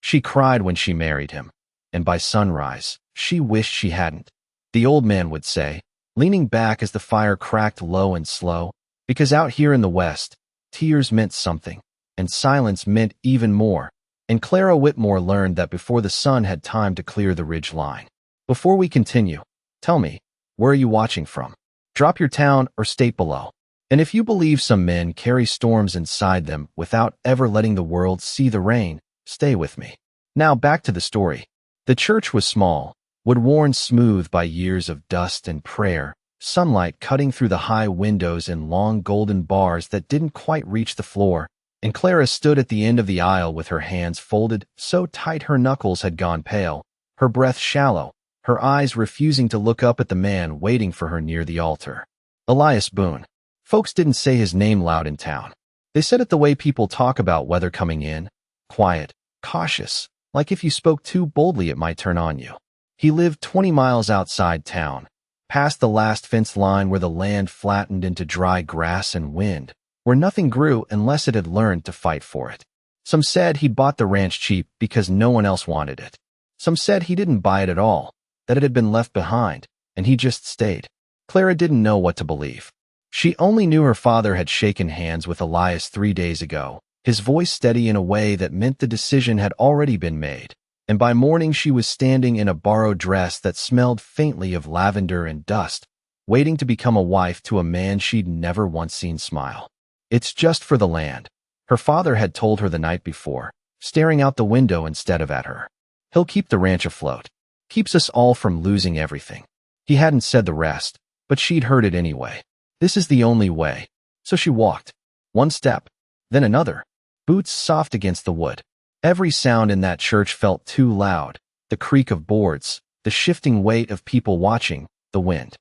She cried when she married him, and by sunrise, she wished she hadn't. The old man would say, leaning back as the fire cracked low and slow, because out here in the West, tears meant something, and silence meant even more, and Clara Whitmore learned that before the sun had time to clear the ridge line. Before we continue, tell me, where are you watching from? Drop your town or state below. And if you believe some men carry storms inside them without ever letting the world see the rain, stay with me. Now back to the story. The church was small, wood-worn smooth by years of dust and prayer, sunlight cutting through the high windows in long golden bars that didn't quite reach the floor, and Clara stood at the end of the aisle with her hands folded so tight her knuckles had gone pale, her breath shallow, her eyes refusing to look up at the man waiting for her near the altar. Elias Boone. Folks didn't say his name loud in town. They said it the way people talk about weather coming in, quiet, cautious, like if you spoke too boldly it might turn on you. He lived 20 miles outside town, past the last fence line where the land flattened into dry grass and wind, where nothing grew unless it had learned to fight for it. Some said he'd bought the ranch cheap because no one else wanted it. Some said he didn't buy it at all, that it had been left behind, and he just stayed. Clara didn't know what to believe. She only knew her father had shaken hands with Elias 3 days ago, his voice steady in a way that meant the decision had already been made, and by morning she was standing in a borrowed dress that smelled faintly of lavender and dust, waiting to become a wife to a man she'd never once seen smile. It's just for the land, her father had told her the night before, staring out the window instead of at her. He'll keep the ranch afloat. Keeps us all from losing everything. He hadn't said the rest, but she'd heard it anyway. This is the only way. So she walked. One step, then another. Boots soft against the wood. Every sound in that church felt too loud. The creak of boards, the shifting weight of people watching, the wind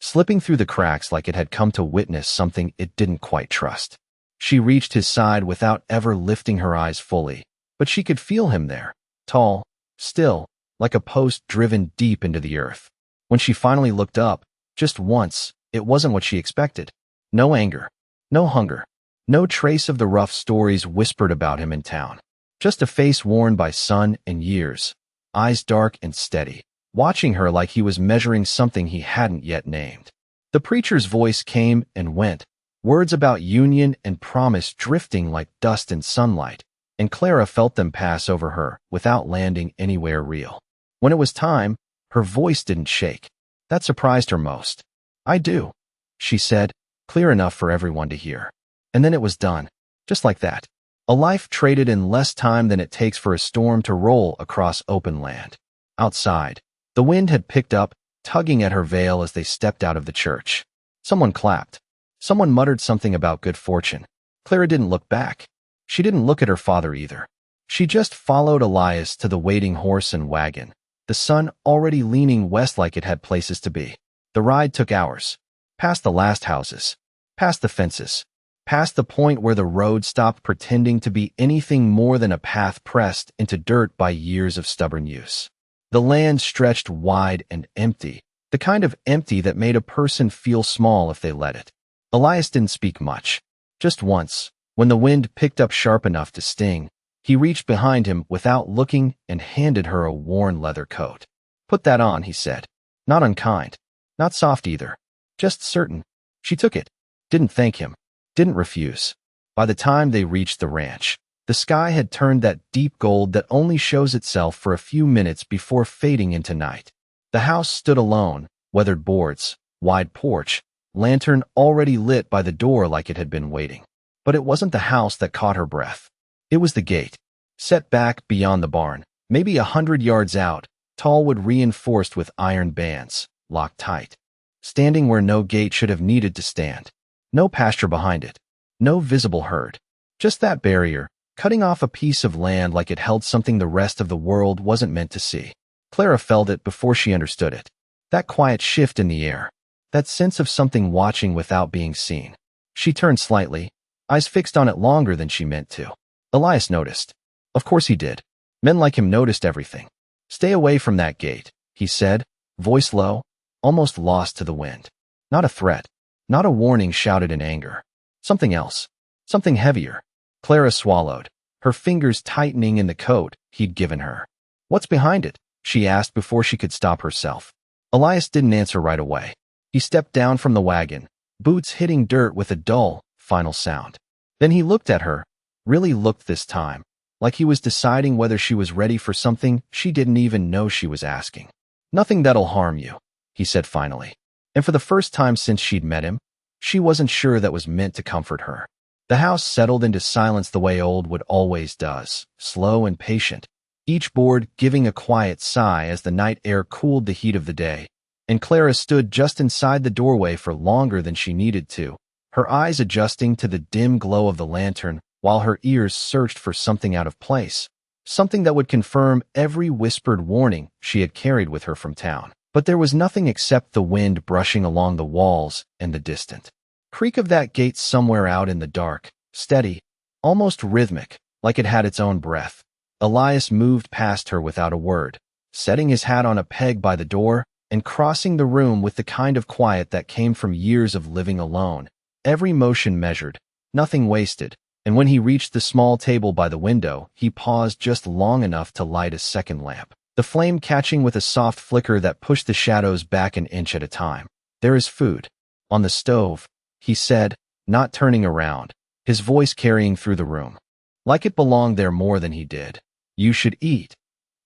slipping through the cracks like it had come to witness something it didn't quite trust. She reached his side without ever lifting her eyes fully, but she could feel him there, tall, still, like a post driven deep into the earth. When she finally looked up, just once, it wasn't what she expected. No anger, no hunger, no trace of the rough stories whispered about him in town. Just a face worn by sun and years, eyes dark and steady, watching her like he was measuring something he hadn't yet named. The preacher's voice came and went, words about union and promise drifting like dust in sunlight, and Clara felt them pass over her without landing anywhere real. When it was time, her voice didn't shake. That surprised her most. I do, she said, clear enough for everyone to hear. And then it was done, just like that. A life traded in less time than it takes for a storm to roll across open land. Outside, the wind had picked up, tugging at her veil as they stepped out of the church. Someone clapped. Someone muttered something about good fortune. Clara didn't look back. She didn't look at her father either. She just followed Elias to the waiting horse and wagon, the sun already leaning west like it had places to be. The ride took hours, past the last houses, past the fences, past the point where the road stopped pretending to be anything more than a path pressed into dirt by years of stubborn use. The land stretched wide and empty, the kind of empty that made a person feel small if they let it. Elias didn't speak much. Just once, when the wind picked up sharp enough to sting, he reached behind him without looking and handed her a worn leather coat. Put that on, he said. Not unkind. Not soft either. Just certain. She took it. Didn't thank him. Didn't refuse. By the time they reached the ranch, the sky had turned that deep gold that only shows itself for a few minutes before fading into night. The house stood alone, weathered boards, wide porch, lantern already lit by the door like it had been waiting. But it wasn't the house that caught her breath. It was the gate, set back beyond the barn, maybe 100 yards out, tall wood reinforced with iron bands, locked tight. Standing where no gate should have needed to stand. No pasture behind it. No visible herd. Just that barrier, cutting off a piece of land like it held something the rest of the world wasn't meant to see. Clara felt it before she understood it. That quiet shift in the air. That sense of something watching without being seen. She turned slightly, eyes fixed on it longer than she meant to. Elias noticed. Of course he did. Men like him noticed everything. Stay away from that gate, he said, voice low, almost lost to the wind. Not a threat. Not a warning shouted in anger. Something else. Something heavier. Clara swallowed, her fingers tightening in the coat he'd given her. "What's behind it?" she asked before she could stop herself. Elias didn't answer right away. He stepped down from the wagon, boots hitting dirt with a dull, final sound. Then he looked at her, really looked this time, like he was deciding whether she was ready for something she didn't even know she was asking. "Nothing that'll harm you," he said finally. And for the first time since she'd met him, she wasn't sure that was meant to comfort her. The house settled into silence the way old wood always does, slow and patient, each board giving a quiet sigh as the night air cooled the heat of the day. And Clara stood just inside the doorway for longer than she needed to, her eyes adjusting to the dim glow of the lantern while her ears searched for something out of place, something that would confirm every whispered warning she had carried with her from town. But there was nothing except the wind brushing along the walls and the distant creak of that gate somewhere out in the dark, steady, almost rhythmic, like it had its own breath. Elias moved past her without a word, setting his hat on a peg by the door and crossing the room with the kind of quiet that came from years of living alone, every motion measured, nothing wasted. And when he reached the small table by the window, he paused just long enough to light a second lamp, the flame catching with a soft flicker that pushed the shadows back an inch at a time. "There is food on the stove," he said, not turning around, his voice carrying through the room, like it belonged there more than he did. "You should eat."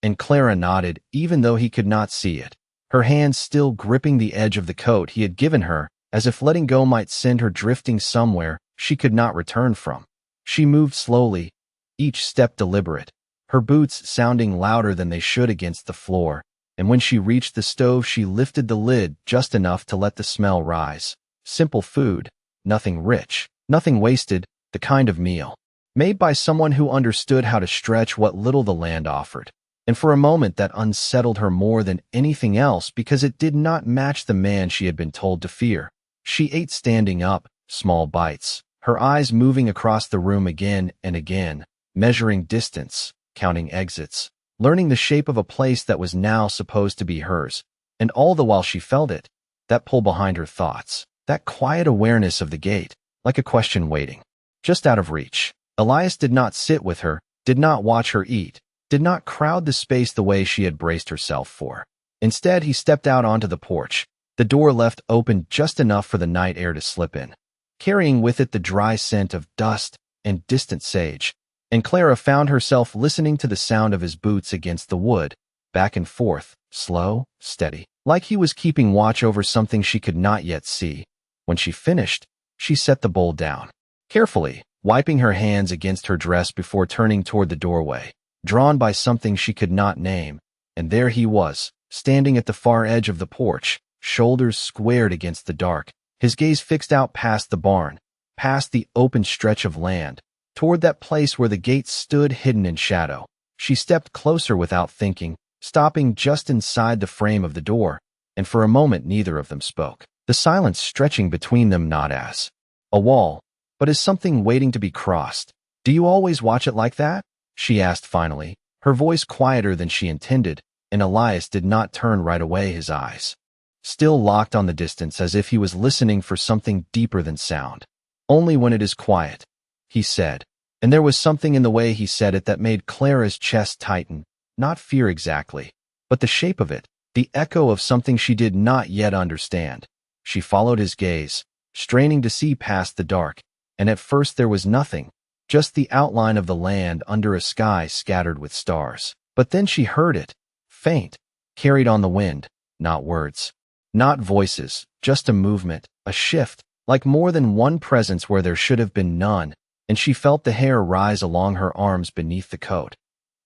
And Clara nodded, even though he could not see it, her hands still gripping the edge of the coat he had given her, as if letting go might send her drifting somewhere she could not return from. She moved slowly, each step deliberate, her boots sounding louder than they should against the floor, and when she reached the stove she lifted the lid just enough to let the smell rise. Simple food, nothing rich, nothing wasted, the kind of meal made by someone who understood how to stretch what little the land offered. And for a moment that unsettled her more than anything else because it did not match the man she had been told to fear. She ate standing up, small bites, her eyes moving across the room again and again, measuring distance, counting exits, learning the shape of a place that was now supposed to be hers. And all the while she felt it, that pull behind her thoughts, that quiet awareness of the gate, like a question waiting, just out of reach. Elias did not sit with her, did not watch her eat, did not crowd the space the way she had braced herself for. Instead, he stepped out onto the porch, the door left open just enough for the night air to slip in, carrying with it the dry scent of dust and distant sage. And Clara found herself listening to the sound of his boots against the wood, back and forth, slow, steady, like he was keeping watch over something she could not yet see. When she finished, she set the bowl down, carefully, wiping her hands against her dress before turning toward the doorway, drawn by something she could not name. And there he was, standing at the far edge of the porch, shoulders squared against the dark, his gaze fixed out past the barn, past the open stretch of land, toward that place where the gate stood hidden in shadow. She stepped closer without thinking, stopping just inside the frame of the door, and for a moment neither of them spoke, the silence stretching between them not as a wall, but as something waiting to be crossed. "Do you always watch it like that?" she asked finally, her voice quieter than she intended, and Elias did not turn right away, his eyes still locked on the distance as if he was listening for something deeper than sound. "Only when it is quiet," he said, and there was something in the way he said it that made Clara's chest tighten, not fear exactly, but the shape of it, the echo of something she did not yet understand. She followed his gaze, straining to see past the dark, and at first there was nothing, just the outline of the land under a sky scattered with stars. But then she heard it, faint, carried on the wind, not words, not voices, just a movement, a shift, like more than one presence where there should have been none, and she felt the hair rise along her arms beneath the coat.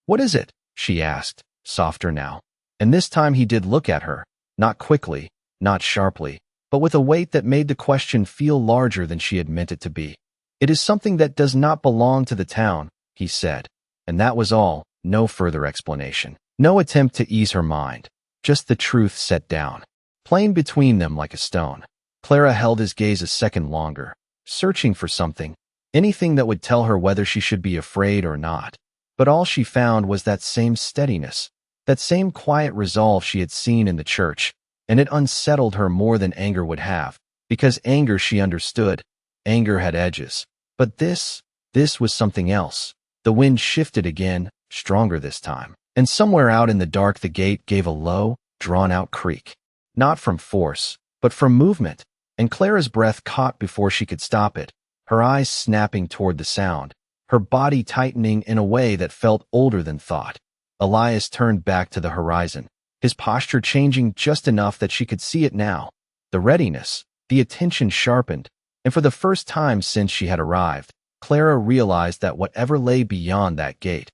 "What is it?" she asked, softer now. And this time he did look at her, not quickly, not sharply, but with a weight that made the question feel larger than she had meant it to be. "It is something that does not belong to the town," he said, and that was all, no further explanation, no attempt to ease her mind, just the truth set down, plain between them like a stone. Clara held his gaze a second longer, searching for something, anything that would tell her whether she should be afraid or not. But all she found was that same steadiness, that same quiet resolve she had seen in the church, and it unsettled her more than anger would have, because anger she understood, anger had edges. But this was something else, The wind shifted again, stronger this time. And somewhere out in the dark the gate gave a low, drawn-out creak. Not from force, but from movement, and Clara's breath caught before she could stop it, her eyes snapping toward the sound, her body tightening in a way that felt older than thought. Elias turned back to the horizon, his posture changing just enough that she could see it now. The readiness, the attention sharpened, and for the first time since she had arrived, Clara realized that whatever lay beyond that gate,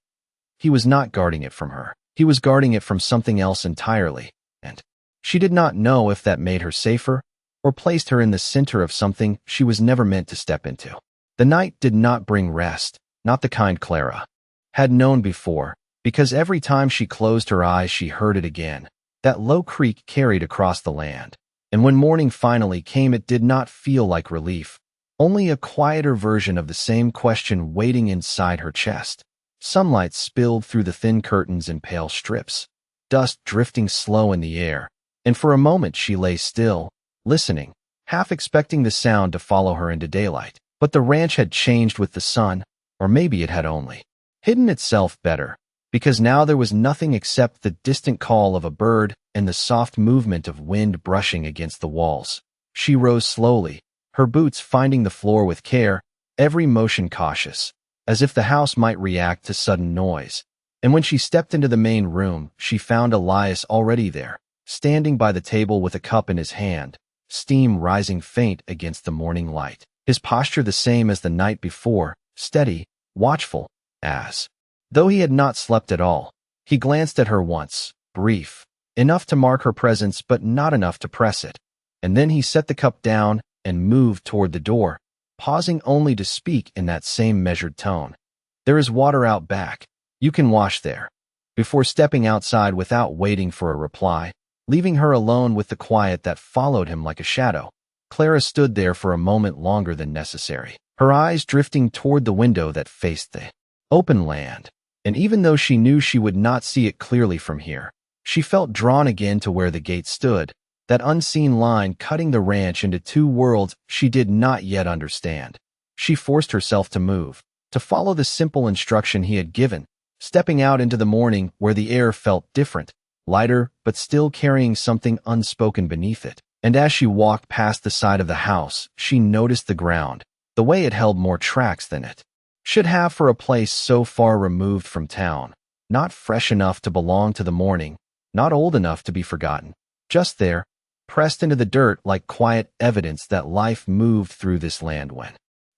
he was not guarding it from her. He was guarding it from something else entirely, and she did not know if that made her safer or placed her in the center of something she was never meant to step into. The night did not bring rest, not the kind Clara had known before, because every time she closed her eyes she heard it again. That low creak carried across the land, and when morning finally came it did not feel like relief, only a quieter version of the same question waiting inside her chest. Sunlight spilled through the thin curtains in pale strips, dust drifting slow in the air, and for a moment she lay still, listening, half expecting the sound to follow her into daylight. But the ranch had changed with the sun, or maybe it had only hidden itself better, because now there was nothing except the distant call of a bird and the soft movement of wind brushing against the walls. She rose slowly, her boots finding the floor with care, every motion cautious, as if the house might react to sudden noise. And when she stepped into the main room, she found Elias already there, standing by the table with a cup in his hand, steam rising faint against the morning light. His posture the same as the night before, steady, watchful, as though he had not slept at all. He glanced at her once, brief, enough to mark her presence but not enough to press it. And then he set the cup down and moved toward the door, pausing only to speak in that same measured tone. "There is water out back. You can wash there." Before stepping outside without waiting for a reply, leaving her alone with the quiet that followed him like a shadow, Clara stood there for a moment longer than necessary, her eyes drifting toward the window that faced the open land. And even though she knew she would not see it clearly from here, she felt drawn again to where the gate stood, that unseen line cutting the ranch into two worlds she did not yet understand. She forced herself to move, to follow the simple instruction he had given, stepping out into the morning where the air felt different, lighter but still carrying something unspoken beneath it. And as she walked past the side of the house, she noticed the ground, the way it held more tracks than it should have for a place so far removed from town, not fresh enough to belong to the morning, not old enough to be forgotten, just there, pressed into the dirt like quiet evidence that life moved through this land when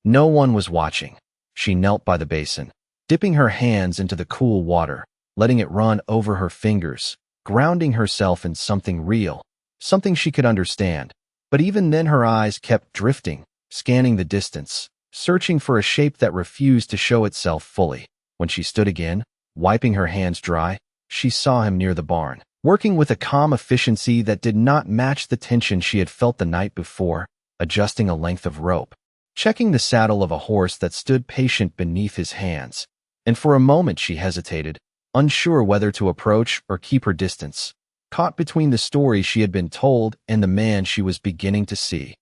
no one was watching. She knelt by the basin, dipping her hands into the cool water, letting it run over her fingers, grounding herself in something real, something she could understand. But even then her eyes kept drifting, scanning the distance, searching for a shape that refused to show itself fully. When she stood again, wiping her hands dry, she saw him near the barn, working with a calm efficiency that did not match the tension she had felt the night before, adjusting a length of rope, checking the saddle of a horse that stood patient beneath his hands. And for a moment she hesitated, unsure whether to approach or keep her distance, caught between the story she had been told and the man she was beginning to see.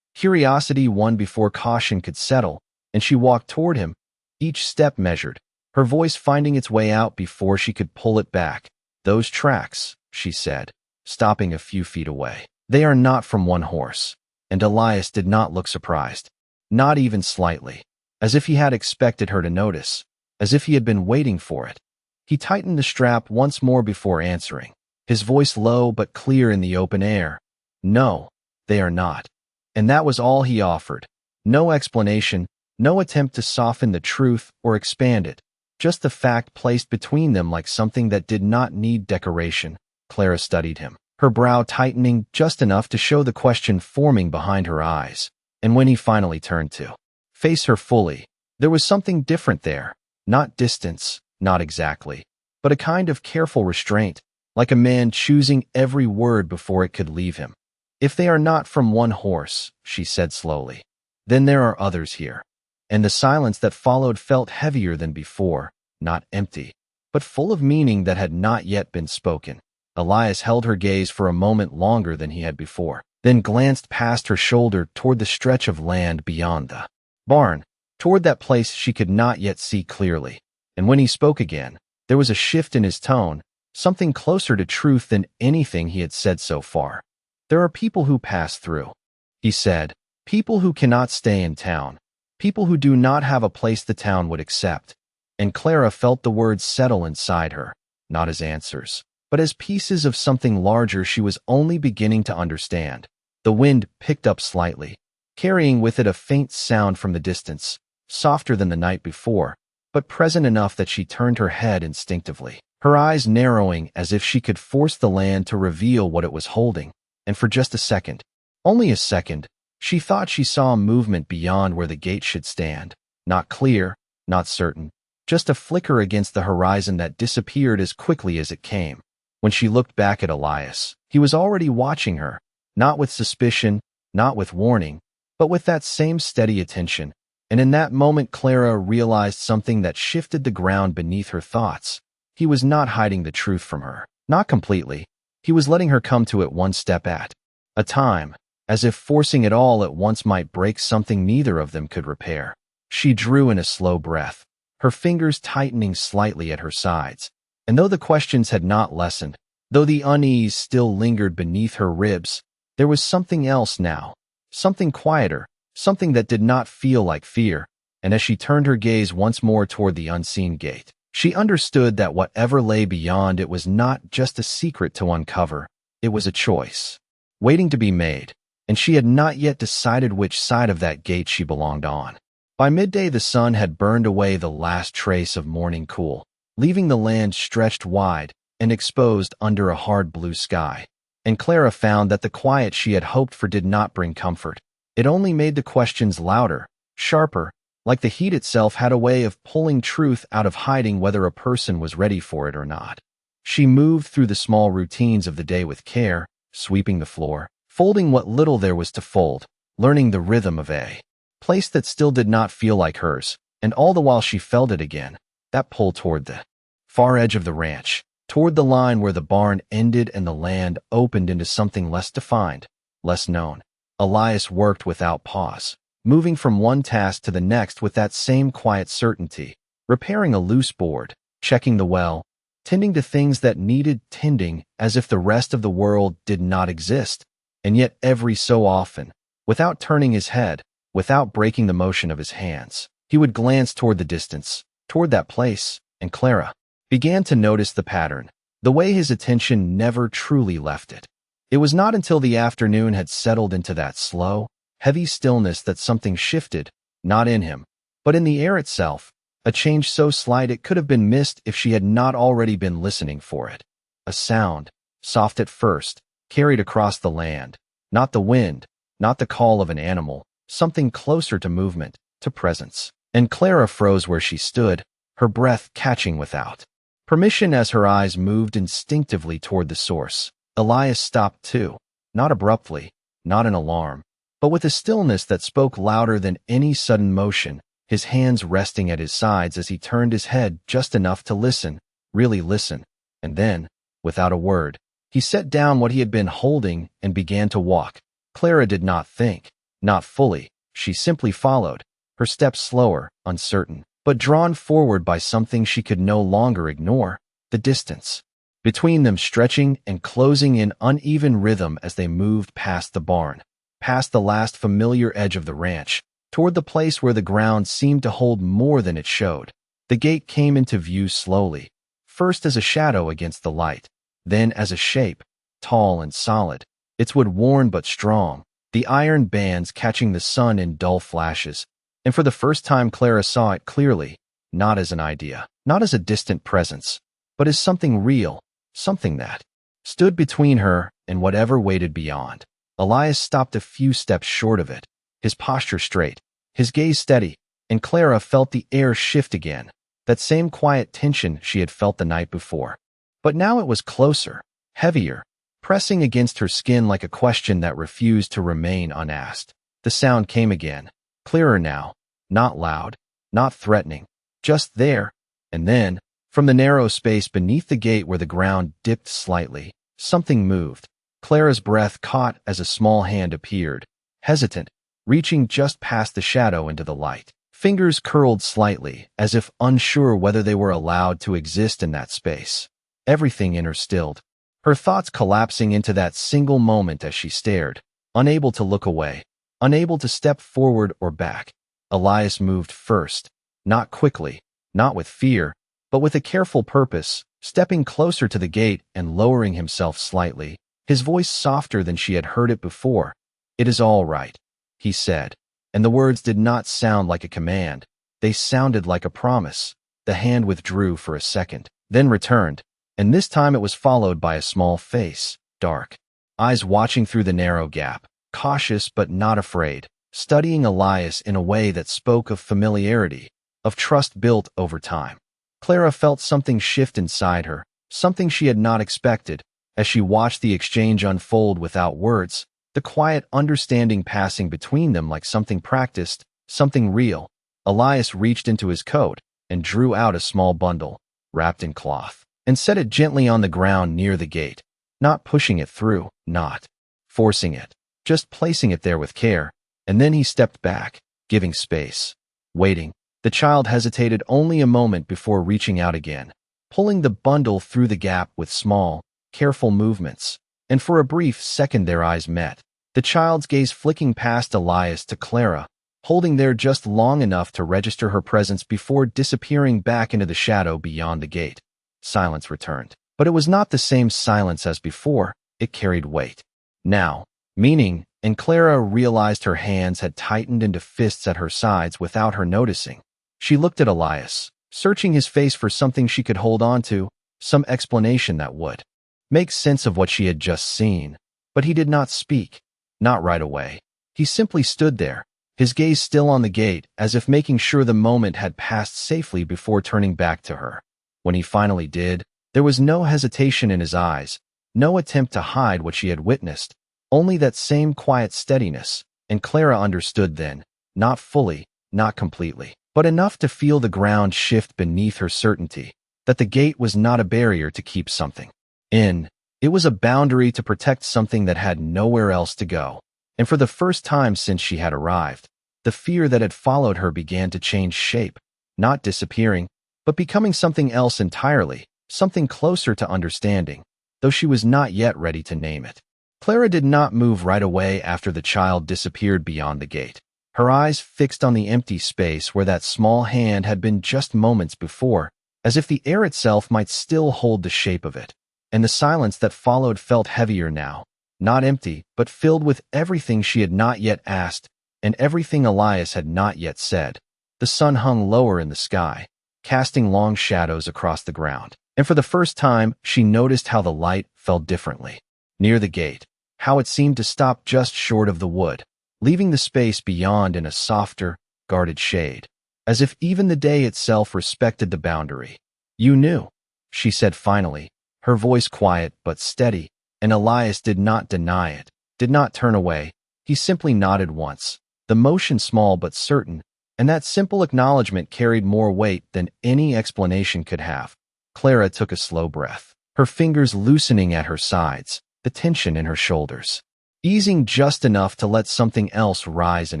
Curiosity won before caution could settle, and she walked toward him, each step measured, her voice finding its way out before she could pull it back. "Those tracks," she said, stopping a few feet away. "They are not from one horse." And Elias did not look surprised, not even slightly, as if he had expected her to notice, as if he had been waiting for it. He tightened the strap once more before answering, his voice low but clear in the open air. "No, they are not." And that was all he offered. No explanation, no attempt to soften the truth or expand it, just the fact placed between them like something that did not need decoration. Clara studied him, her brow tightening just enough to show the question forming behind her eyes. And when he finally turned to face her fully, there was something different there. Not distance, not exactly, but a kind of careful restraint, like a man choosing every word before it could leave him. "If they are not from one horse," she said slowly, "then there are others here." And the silence that followed felt heavier than before, not empty, but full of meaning that had not yet been spoken. Elias held her gaze for a moment longer than he had before, then glanced past her shoulder toward the stretch of land beyond the barn, toward that place she could not yet see clearly. And when he spoke again, there was a shift in his tone, something closer to truth than anything he had said so far. "There are people who pass through," he said, "people who cannot stay in town, people who do not have a place the town would accept." And Clara felt the words settle inside her, not as answers, but as pieces of something larger she was only beginning to understand. The wind picked up slightly, carrying with it a faint sound from the distance, softer than the night before, but present enough that she turned her head instinctively, her eyes narrowing as if she could force the land to reveal what it was holding. And for just a second, only a second, she thought she saw a movement beyond where the gate should stand. Not clear, not certain, just a flicker against the horizon that disappeared as quickly as it came. When she looked back at Elias, he was already watching her, not with suspicion, not with warning, but with that same steady attention. And in that moment Clara realized something that shifted the ground beneath her thoughts. He was not hiding the truth from her. Not completely. He was letting her come to it one step at a time, as if forcing it all at once might break something neither of them could repair. She drew in a slow breath, her fingers tightening slightly at her sides. And though the questions had not lessened, though the unease still lingered beneath her ribs, there was something else now, something quieter, something that did not feel like fear. And as she turned her gaze once more toward the unseen gate, she understood that whatever lay beyond it was not just a secret to uncover, it was a choice, waiting to be made, and she had not yet decided which side of that gate she belonged on. By midday the sun had burned away the last trace of morning cool, leaving the land stretched wide and exposed under a hard blue sky. And Clara found that the quiet she had hoped for did not bring comfort. It only made the questions louder, sharper, like the heat itself had a way of pulling truth out of hiding whether a person was ready for it or not. She moved through the small routines of the day with care, sweeping the floor, folding what little there was to fold, learning the rhythm of a place that still did not feel like hers, and all the while she felt it again, that pull toward the far edge of the ranch, toward the line where the barn ended and the land opened into something less defined, less known. Elias worked without pause, moving from one task to the next with that same quiet certainty, repairing a loose board, checking the well, tending to things that needed tending as if the rest of the world did not exist. And yet every so often, without turning his head, without breaking the motion of his hands, he would glance toward the distance, toward that place, and Clara began to notice the pattern, the way his attention never truly left it. It was not until the afternoon had settled into that slow, heavy stillness that something shifted, not in him, but in the air itself, a change so slight it could have been missed if she had not already been listening for it. A sound, soft at first, carried across the land, not the wind, not the call of an animal, something closer to movement, to presence. And Clara froze where she stood, her breath catching without permission as her eyes moved instinctively toward the source. Elias stopped too, not abruptly, not in alarm, but with a stillness that spoke louder than any sudden motion, his hands resting at his sides as he turned his head just enough to listen, really listen. And then, without a word, he set down what he had been holding and began to walk. Clara did not think, not fully, she simply followed, her steps slower, uncertain, but drawn forward by something she could no longer ignore, the distance between them stretching and closing in uneven rhythm as they moved past the barn, past the last familiar edge of the ranch, toward the place where the ground seemed to hold more than it showed. The gate came into view slowly, first as a shadow against the light, then as a shape, tall and solid, its wood worn but strong, the iron bands catching the sun in dull flashes. And for the first time Clara saw it clearly, not as an idea, not as a distant presence, but as something real, something that stood between her and whatever waited beyond. Elias stopped a few steps short of it, his posture straight, his gaze steady, and Clara felt the air shift again, that same quiet tension she had felt the night before. But now it was closer, heavier, pressing against her skin like a question that refused to remain unasked. The sound came again, clearer now, not loud, not threatening, just there. And then, from the narrow space beneath the gate where the ground dipped slightly, something moved. Clara's breath caught as a small hand appeared, hesitant, reaching just past the shadow into the light. Fingers curled slightly, as if unsure whether they were allowed to exist in that space. Everything in her stilled, her thoughts collapsing into that single moment as she stared, unable to look away, unable to step forward or back. Elias moved first, not quickly, not with fear, but with a careful purpose, stepping closer to the gate and lowering himself slightly, his voice softer than she had heard it before. "It is all right," he said, and the words did not sound like a command. They sounded like a promise. The hand withdrew for a second, then returned, and this time it was followed by a small face, dark, eyes watching through the narrow gap, cautious but not afraid, studying Elias in a way that spoke of familiarity, of trust built over time. Clara felt something shift inside her, something she had not expected, as she watched the exchange unfold without words, the quiet understanding passing between them like something practiced, something real. Elias reached into his coat and drew out a small bundle, wrapped in cloth, and set it gently on the ground near the gate, not pushing it through, not forcing it, just placing it there with care, and then he stepped back, giving space, waiting. The child hesitated only a moment before reaching out again, pulling the bundle through the gap with small, careful movements, and for a brief second their eyes met, the child's gaze flicking past Elias to Clara, holding there just long enough to register her presence before disappearing back into the shadow beyond the gate. Silence returned, but it was not the same silence as before. It carried weight. Now, meaning, and Clara realized her hands had tightened into fists at her sides without her noticing. She looked at Elias, searching his face for something she could hold on to, some explanation that would make sense of what she had just seen. But he did not speak, not right away. He simply stood there, his gaze still on the gate, as if making sure the moment had passed safely before turning back to her. When he finally did, there was no hesitation in his eyes, no attempt to hide what she had witnessed, only that same quiet steadiness, and Clara understood then, not fully, not completely, but enough to feel the ground shift beneath her certainty, that the gate was not a barrier to keep something in. It was a boundary to protect something that had nowhere else to go. And for the first time since she had arrived, the fear that had followed her began to change shape, not disappearing, but becoming something else entirely, something closer to understanding, though she was not yet ready to name it. Clara did not move right away after the child disappeared beyond the gate, her eyes fixed on the empty space where that small hand had been just moments before, as if the air itself might still hold the shape of it. And the silence that followed felt heavier now, not empty, but filled with everything she had not yet asked, and everything Elias had not yet said. The sun hung lower in the sky, casting long shadows across the ground, and for the first time she noticed how the light fell differently. Near the gate, how it seemed to stop just short of the wood, leaving the space beyond in a softer, guarded shade, as if even the day itself respected the boundary. "You knew," she said finally, her voice quiet but steady, and Elias did not deny it, did not turn away. He simply nodded once, the motion small but certain, and that simple acknowledgement carried more weight than any explanation could have. Clara took a slow breath, her fingers loosening at her sides, the tension in her shoulders easing just enough to let something else rise in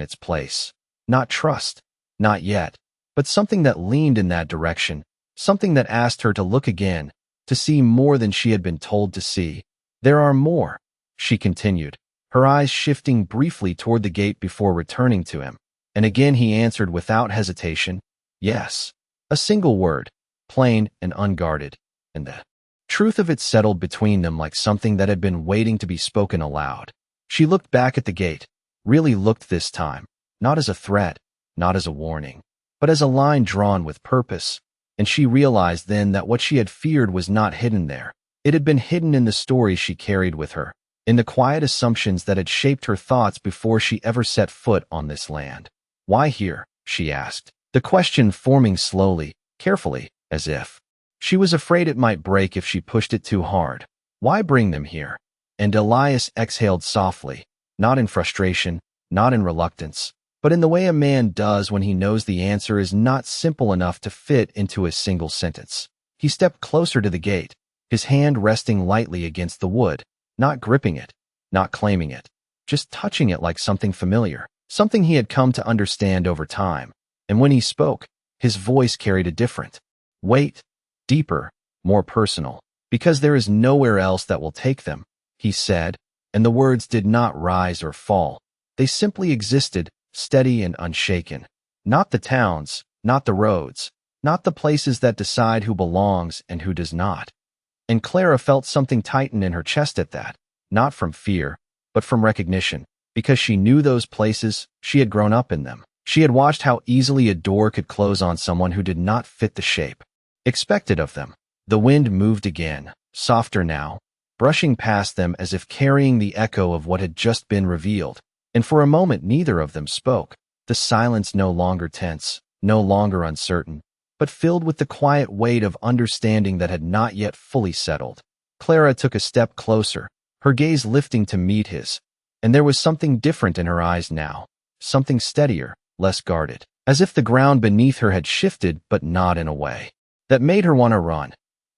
its place. Not trust, not yet, but something that leaned in that direction, something that asked her to look again, to see more than she had been told to see. "There are more," she continued, her eyes shifting briefly toward the gate before returning to him. And again he answered without hesitation, "Yes." A single word, plain and unguarded, and the truth of it settled between them like something that had been waiting to be spoken aloud. She looked back at the gate, really looked this time, not as a threat, not as a warning, but as a line drawn with purpose, and she realized then that what she had feared was not hidden there. It had been hidden in the stories she carried with her, in the quiet assumptions that had shaped her thoughts before she ever set foot on this land. "Why here?" she asked, the question forming slowly, carefully, as if she was afraid it might break if she pushed it too hard. "Why bring them here?" And Elias exhaled softly, not in frustration, not in reluctance, but in the way a man does when he knows the answer is not simple enough to fit into a single sentence. He stepped closer to the gate, his hand resting lightly against the wood, not gripping it, not claiming it, just touching it like something familiar, something he had come to understand over time. And when he spoke, his voice carried a different weight, deeper, more personal. Because there is nowhere else that will take them, he said, and the words did not rise or fall. They simply existed, steady and unshaken. Not the towns, not the roads, not the places that decide who belongs and who does not. And Clara felt something tighten in her chest at that, not from fear, but from recognition, because she knew those places, she had grown up in them. She had watched how easily a door could close on someone who did not fit the shape expected of them. The wind moved again, softer now, brushing past them as if carrying the echo of what had just been revealed. And for a moment neither of them spoke, the silence no longer tense, no longer uncertain, but filled with the quiet weight of understanding that had not yet fully settled. Clara took a step closer, her gaze lifting to meet his, and there was something different in her eyes now, something steadier, less guarded, as if the ground beneath her had shifted but not in a way that made her want to run.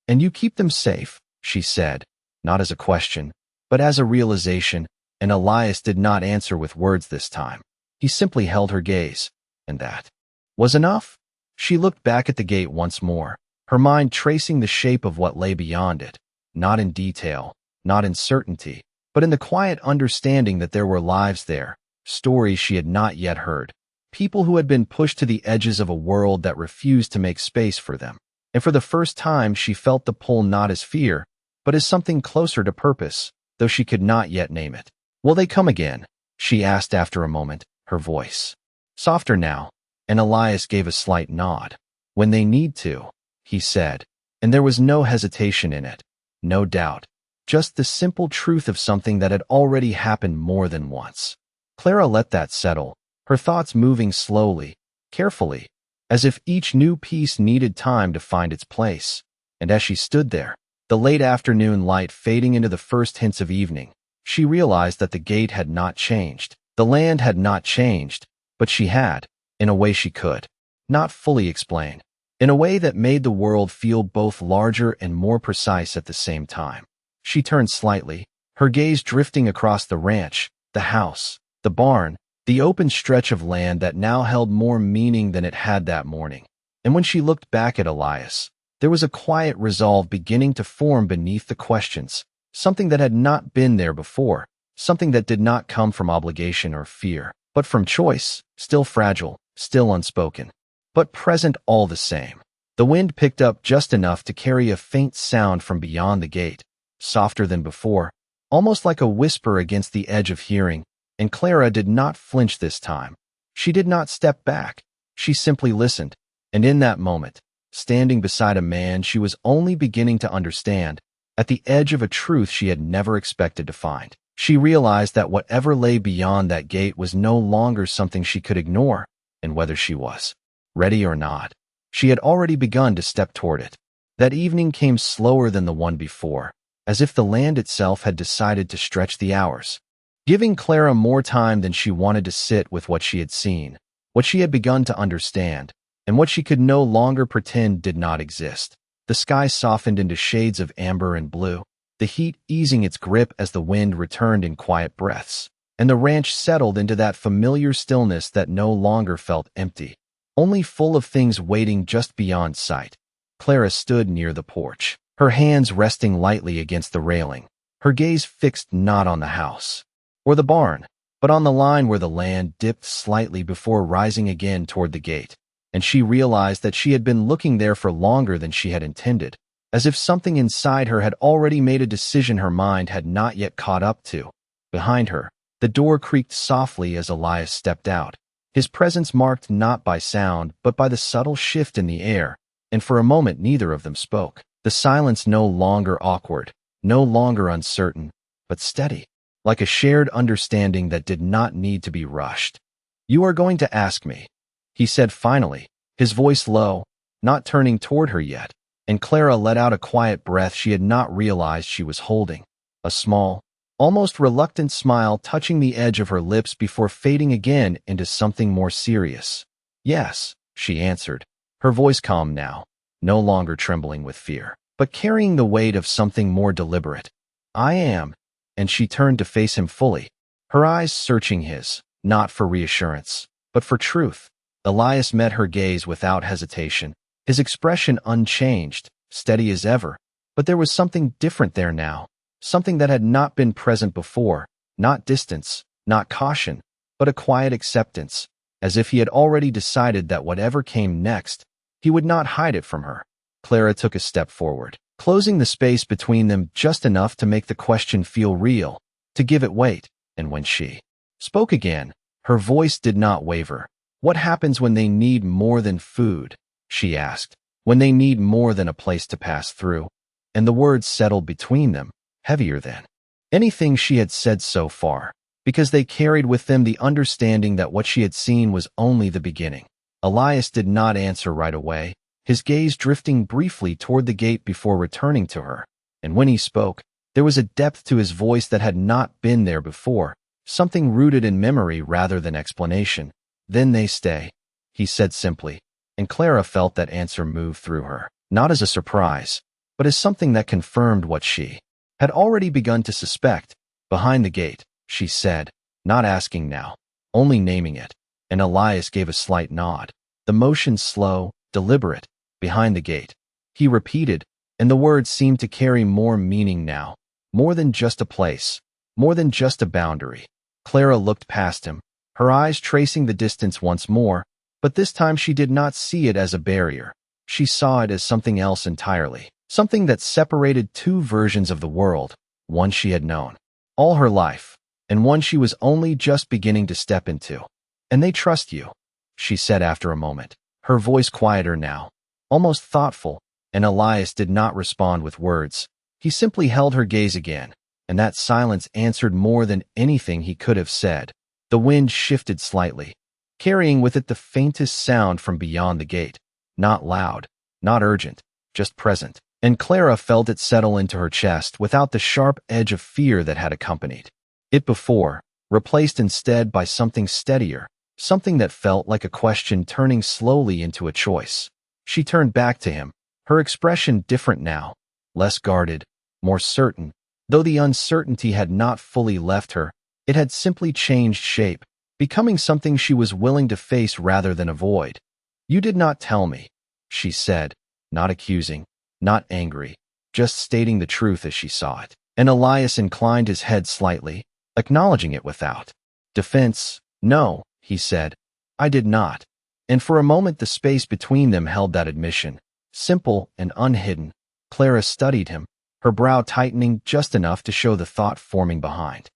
"And you keep them safe," she said, not as a question, but as a realization, and Elias did not answer with words this time. He simply held her gaze, and that was enough. She looked back at the gate once more, her mind tracing the shape of what lay beyond it, not in detail, not in certainty, but in the quiet understanding that there were lives there, stories she had not yet heard, people who had been pushed to the edges of a world that refused to make space for them. And for the first time she felt the pull not as fear, but as something closer to purpose, though she could not yet name it. "Will they come again?" she asked after a moment, her voice softer now, and Elias gave a slight nod. "When they need to," he said, and there was no hesitation in it, no doubt, just the simple truth of something that had already happened more than once. Clara let that settle, her thoughts moving slowly, carefully, as if each new piece needed time to find its place. And as she stood there, the late afternoon light fading into the first hints of evening, she realized that the gate had not changed, the land had not changed, but she had, in a way she could not fully explain, in a way that made the world feel both larger and more precise at the same time. She turned slightly, her gaze drifting across the ranch, the house, the barn, the open stretch of land that now held more meaning than it had that morning. And when she looked back at Elias, there was a quiet resolve beginning to form beneath the questions, something that had not been there before, something that did not come from obligation or fear, but from choice, still fragile, still unspoken, but present all the same. The wind picked up just enough to carry a faint sound from beyond the gate, softer than before, almost like a whisper against the edge of hearing, and Clara did not flinch this time. She did not step back. She simply listened, and in that moment, standing beside a man she was only beginning to understand, at the edge of a truth she had never expected to find, she realized that whatever lay beyond that gate was no longer something she could ignore, and whether she was ready or not, she had already begun to step toward it. That evening came slower than the one before, as if the land itself had decided to stretch the hours, giving Clara more time than she wanted to sit with what she had seen, what she had begun to understand, and what she could no longer pretend did not exist. The sky softened into shades of amber and blue, the heat easing its grip as the wind returned in quiet breaths, and the ranch settled into that familiar stillness that no longer felt empty, only full of things waiting just beyond sight. Clara stood near the porch, her hands resting lightly against the railing, her gaze fixed not on the house or the barn, but on the line where the land dipped slightly before rising again toward the gate. And she realized that she had been looking there for longer than she had intended, as if something inside her had already made a decision her mind had not yet caught up to. Behind her, the door creaked softly as Elias stepped out, his presence marked not by sound but by the subtle shift in the air, and for a moment neither of them spoke, the silence no longer awkward, no longer uncertain, but steady, like a shared understanding that did not need to be rushed. "You are going to ask me," he said finally, his voice low, not turning toward her yet, and Clara let out a quiet breath she had not realized she was holding, a small, almost reluctant smile touching the edge of her lips before fading again into something more serious. "Yes," she answered, her voice calm now, no longer trembling with fear, but carrying the weight of something more deliberate. "I am," and she turned to face him fully, her eyes searching his, not for reassurance, but for truth. Elias met her gaze without hesitation, his expression unchanged, steady as ever. But there was something different there now, something that had not been present before, not distance, not caution, but a quiet acceptance, as if he had already decided that whatever came next, he would not hide it from her. Clara took a step forward, closing the space between them just enough to make the question feel real, to give it weight, and when she spoke again, her voice did not waver. "What happens when they need more than food?" she asked. "When they need more than a place to pass through?" And the words settled between them, heavier than anything she had said so far, because they carried with them the understanding that what she had seen was only the beginning. Elias did not answer right away, his gaze drifting briefly toward the gate before returning to her. And when he spoke, there was a depth to his voice that had not been there before, something rooted in memory rather than explanation. "Then they stay," he said simply, and Clara felt that answer move through her, not as a surprise, but as something that confirmed what she had already begun to suspect. "Behind the gate," she said, not asking now, only naming it, and Elias gave a slight nod, the motion slow, deliberate. "Behind the gate," he repeated, and the words seemed to carry more meaning now, more than just a place, more than just a boundary. Clara looked past him, her eyes tracing the distance once more, but this time she did not see it as a barrier. She saw it as something else entirely, something that separated two versions of the world, one she had known all her life, and one she was only just beginning to step into. "And they trust you," she said after a moment, her voice quieter now, almost thoughtful, and Elias did not respond with words. He simply held her gaze again, and that silence answered more than anything he could have said. The wind shifted slightly, carrying with it the faintest sound from beyond the gate, not loud, not urgent, just present, and Clara felt it settle into her chest without the sharp edge of fear that had accompanied it before, replaced instead by something steadier, something that felt like a question turning slowly into a choice. She turned back to him, her expression different now, less guarded, more certain. Though the uncertainty had not fully left her, it had simply changed shape, becoming something she was willing to face rather than avoid. "You did not tell me," she said, not accusing, not angry, just stating the truth as she saw it. And Elias inclined his head slightly, acknowledging it without defense. "No," he said, "I did not." And for a moment the space between them held that admission, simple and unhidden. Clara studied him, her brow tightening just enough to show the thought forming behind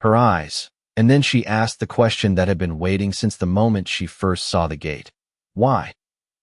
her eyes, and then she asked the question that had been waiting since the moment she first saw the gate. "Why?"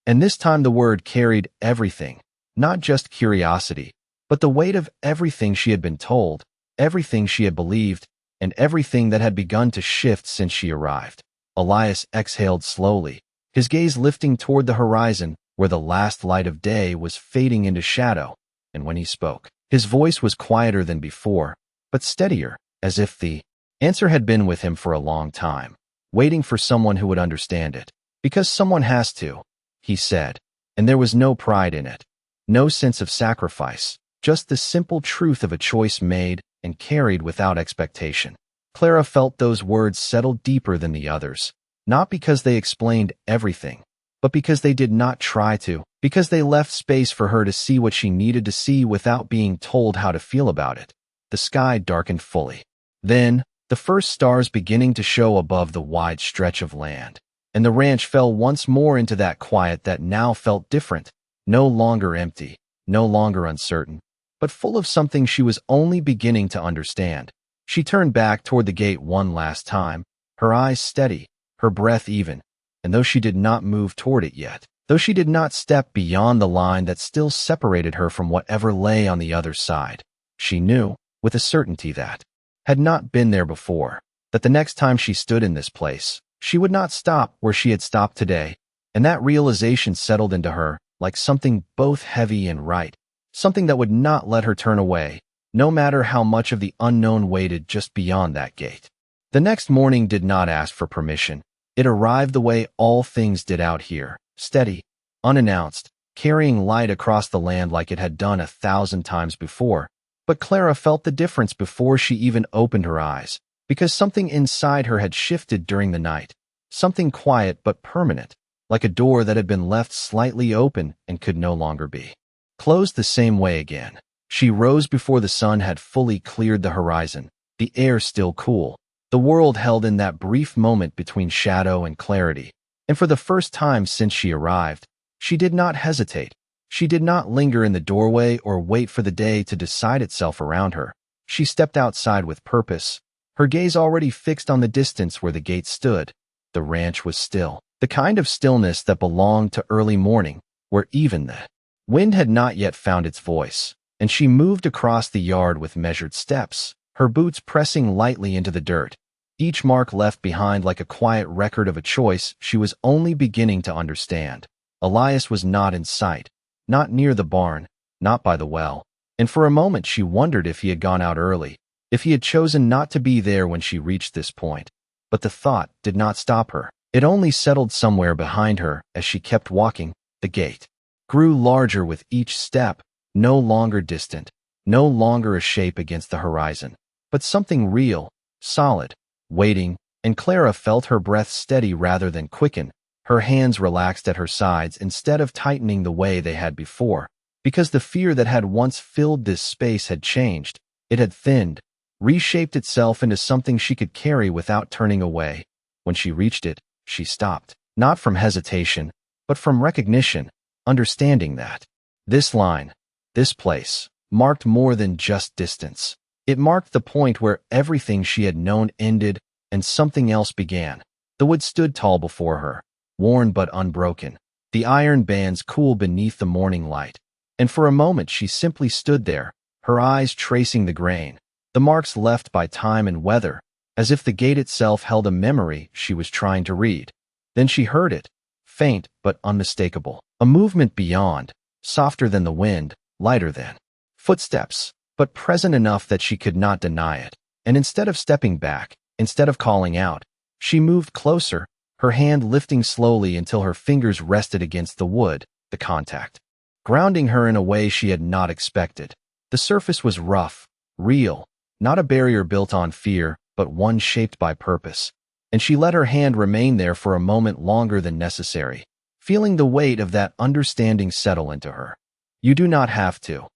And this time the word carried everything, not just curiosity, but the weight of everything she had been told, everything she had believed, and everything that had begun to shift since she arrived. Elias exhaled slowly, his gaze lifting toward the horizon where the last light of day was fading into shadow, and when he spoke, his voice was quieter than before, but steadier, as if the answer had been with him for a long time, waiting for someone who would understand it. "Because someone has to," he said, and there was no pride in it, no sense of sacrifice, just the simple truth of a choice made and carried without expectation. Clara felt those words settle deeper than the others, not because they explained everything, but because they did not try to, because they left space for her to see what she needed to see without being told how to feel about it. The sky darkened fully. Then, the first stars beginning to show above the wide stretch of land, and the ranch fell once more into that quiet that now felt different, no longer empty, no longer uncertain, but full of something she was only beginning to understand. She turned back toward the gate one last time, her eyes steady, her breath even, and though she did not move toward it yet, though she did not step beyond the line that still separated her from whatever lay on the other side, she knew, with a certainty that had not been there before, that the next time she stood in this place, she would not stop where she had stopped today, and that realization settled into her like something both heavy and right, something that would not let her turn away, no matter how much of the unknown waited just beyond that gate. The next morning did not ask for permission. It arrived the way all things did out here, steady, unannounced, carrying light across the land like it had done 1,000 times before. But Clara felt the difference before she even opened her eyes, because something inside her had shifted during the night, something quiet but permanent, like a door that had been left slightly open and could no longer be closed the same way again. She rose before the sun had fully cleared the horizon, the air still cool. The world held in that brief moment between shadow and clarity, and for the first time since she arrived, she did not hesitate. She did not linger in the doorway or wait for the day to decide itself around her. She stepped outside with purpose, her gaze already fixed on the distance where the gate stood. The ranch was still, the kind of stillness that belonged to early morning, where even the wind had not yet found its voice, and she moved across the yard with measured steps, her boots pressing lightly into the dirt, each mark left behind like a quiet record of a choice she was only beginning to understand. Elias was not in sight, not near the barn, not by the well, and for a moment she wondered if he had gone out early, if he had chosen not to be there when she reached this point. But the thought did not stop her. It only settled somewhere behind her as she kept walking. The gate grew larger with each step, no longer distant, no longer a shape against the horizon, but something real, solid, waiting, and Clara felt her breath steady rather than quicken. Her hands relaxed at her sides instead of tightening the way they had before, because the fear that had once filled this space had changed. It had thinned, reshaped itself into something she could carry without turning away. When she reached it, she stopped, not from hesitation, but from recognition, understanding that this line, this place, marked more than just distance. It marked the point where everything she had known ended and something else began. The wood stood tall before her, worn but unbroken, the iron bands cool beneath the morning light, and for a moment she simply stood there, her eyes tracing the grain, the marks left by time and weather, as if the gate itself held a memory she was trying to read. Then she heard it, faint but unmistakable, a movement beyond, softer than the wind, lighter than footsteps, but present enough that she could not deny it. And instead of stepping back, instead of calling out, she moved closer, her hand lifting slowly until her fingers rested against the wood, the contact grounding her in a way she had not expected. The surface was rough, real, not a barrier built on fear, but one shaped by purpose, and she let her hand remain there for a moment longer than necessary, feeling the weight of that understanding settle into her. "You do not have to,"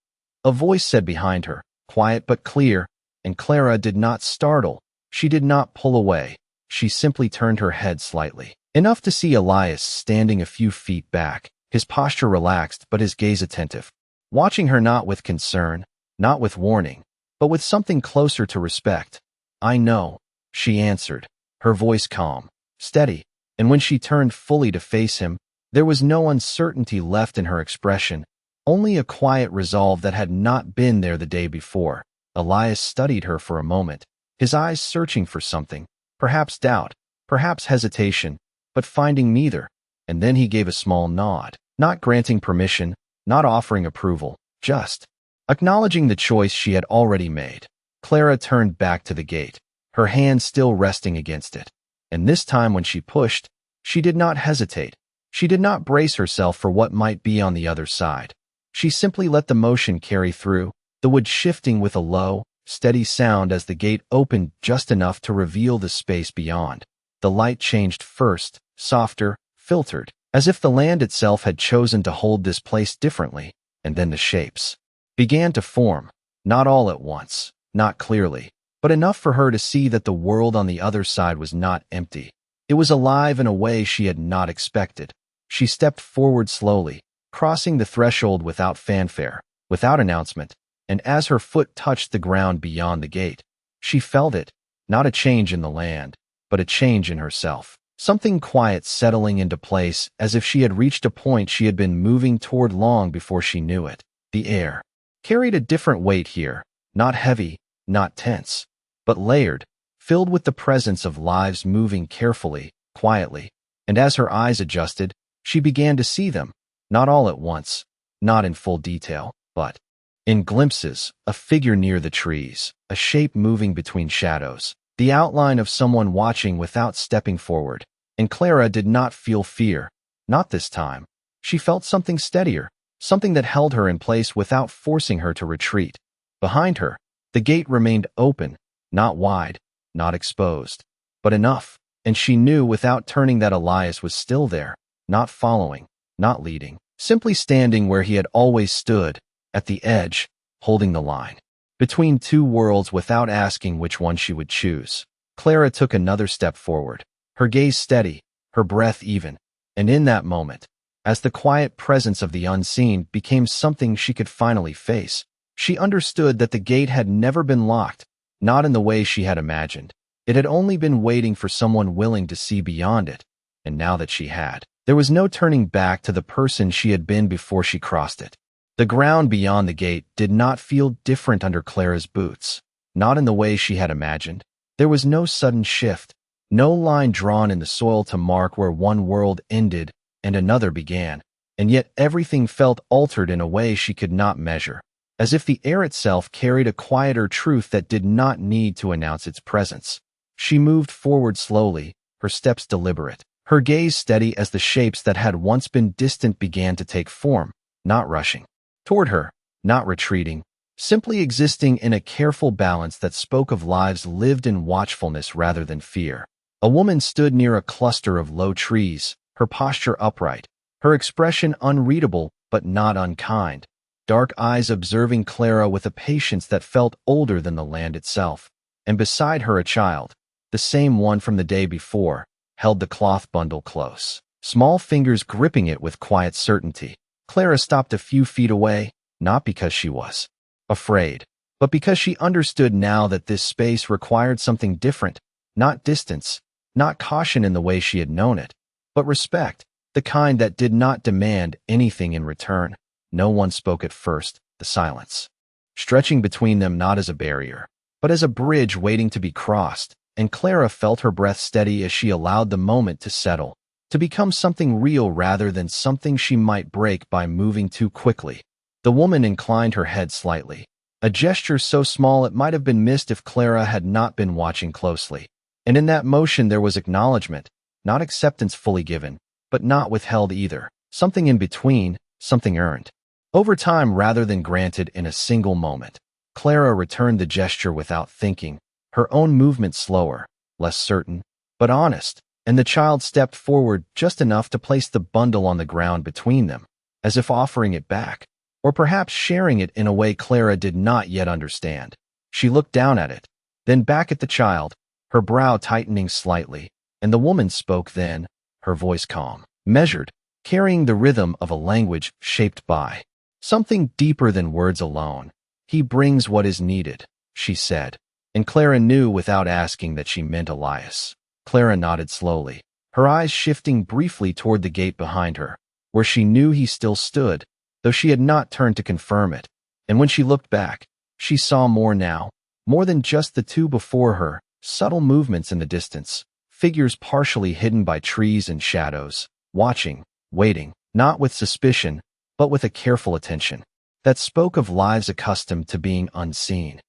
a voice said behind her, quiet but clear, and Clara did not startle. She did not pull away. She simply turned her head slightly, enough to see Elias standing a few feet back, his posture relaxed but his gaze attentive, watching her not with concern, not with warning, but with something closer to respect. "I know," she answered, her voice calm, steady, and when she turned fully to face him, there was no uncertainty left in her expression, only a quiet resolve that had not been there the day before. Elias studied her for a moment, his eyes searching for something, perhaps doubt, perhaps hesitation, but finding neither, and then he gave a small nod, not granting permission, not offering approval, just acknowledging the choice she had already made. Clara turned back to the gate, her hand still resting against it, and this time when she pushed, she did not hesitate. She did not brace herself for what might be on the other side. She simply let the motion carry through, the wood shifting with a low, steady sound as the gate opened just enough to reveal the space beyond. The light changed first, softer, filtered, as if the land itself had chosen to hold this place differently, and then the shapes began to form, not all at once, not clearly, but enough for her to see that the world on the other side was not empty. It was alive in a way she had not expected. She stepped forward slowly, crossing the threshold without fanfare, without announcement, and as her foot touched the ground beyond the gate, she felt it, not a change in the land, but a change in herself. Something quiet settling into place as if she had reached a point she had been moving toward long before she knew it. The air carried a different weight here, not heavy, not tense, but layered, filled with the presence of lives moving carefully, quietly, and as her eyes adjusted, she began to see them, not all at once, not in full detail, but in glimpses, a figure near the trees, a shape moving between shadows, the outline of someone watching without stepping forward. And Clara did not feel fear, not this time. She felt something steadier, something that held her in place without forcing her to retreat. Behind her, the gate remained open, not wide, not exposed, but enough, and she knew without turning that Elias was still there, not following, not leading, simply standing where he had always stood, at the edge, holding the line. Between two worlds without asking which one she would choose. Clara took another step forward, her gaze steady, her breath even, and in that moment, as the quiet presence of the unseen became something she could finally face, she understood that the gate had never been locked, not in the way she had imagined. It had only been waiting for someone willing to see beyond it, and now that she had, there was no turning back to the person she had been before she crossed it. The ground beyond the gate did not feel different under Clara's boots, not in the way she had imagined. There was no sudden shift, no line drawn in the soil to mark where one world ended and another began, and yet everything felt altered in a way she could not measure, as if the air itself carried a quieter truth that did not need to announce its presence. She moved forward slowly, her steps deliberate, her gaze steady as the shapes that had once been distant began to take form, not rushing toward her, not retreating, simply existing in a careful balance that spoke of lives lived in watchfulness rather than fear. A woman stood near a cluster of low trees, her posture upright, her expression unreadable but not unkind, dark eyes observing Clara with a patience that felt older than the land itself. And beside her a child, the same one from the day before, held the cloth bundle close, small fingers gripping it with quiet certainty. Clara stopped a few feet away, not because she was afraid, but because she understood now that this space required something different, not distance, not caution in the way she had known it, but respect, the kind that did not demand anything in return. No one spoke at first, the silence, stretching between them not as a barrier, but as a bridge waiting to be crossed, and Clara felt her breath steady as she allowed the moment to settle, to become something real rather than something she might break by moving too quickly. The woman inclined her head slightly, a gesture so small it might have been missed if Clara had not been watching closely. And in that motion there was acknowledgement, not acceptance fully given, but not withheld either, something in between, something earned over time rather than granted in a single moment. Clara returned the gesture without thinking, her own movement slower, less certain, but honest, and the child stepped forward just enough to place the bundle on the ground between them, as if offering it back, or perhaps sharing it in a way Clara did not yet understand. She looked down at it, then back at the child, her brow tightening slightly, and the woman spoke then, her voice calm, measured, carrying the rhythm of a language shaped by something deeper than words alone. "He brings what is needed," she said, and Clara knew without asking that she meant Elias. Clara nodded slowly, her eyes shifting briefly toward the gate behind her, where she knew he still stood, though she had not turned to confirm it. And when she looked back, she saw more now, more than just the two before her, subtle movements in the distance, figures partially hidden by trees and shadows, watching, waiting, not with suspicion, but with a careful attention that spoke of lives accustomed to being unseen.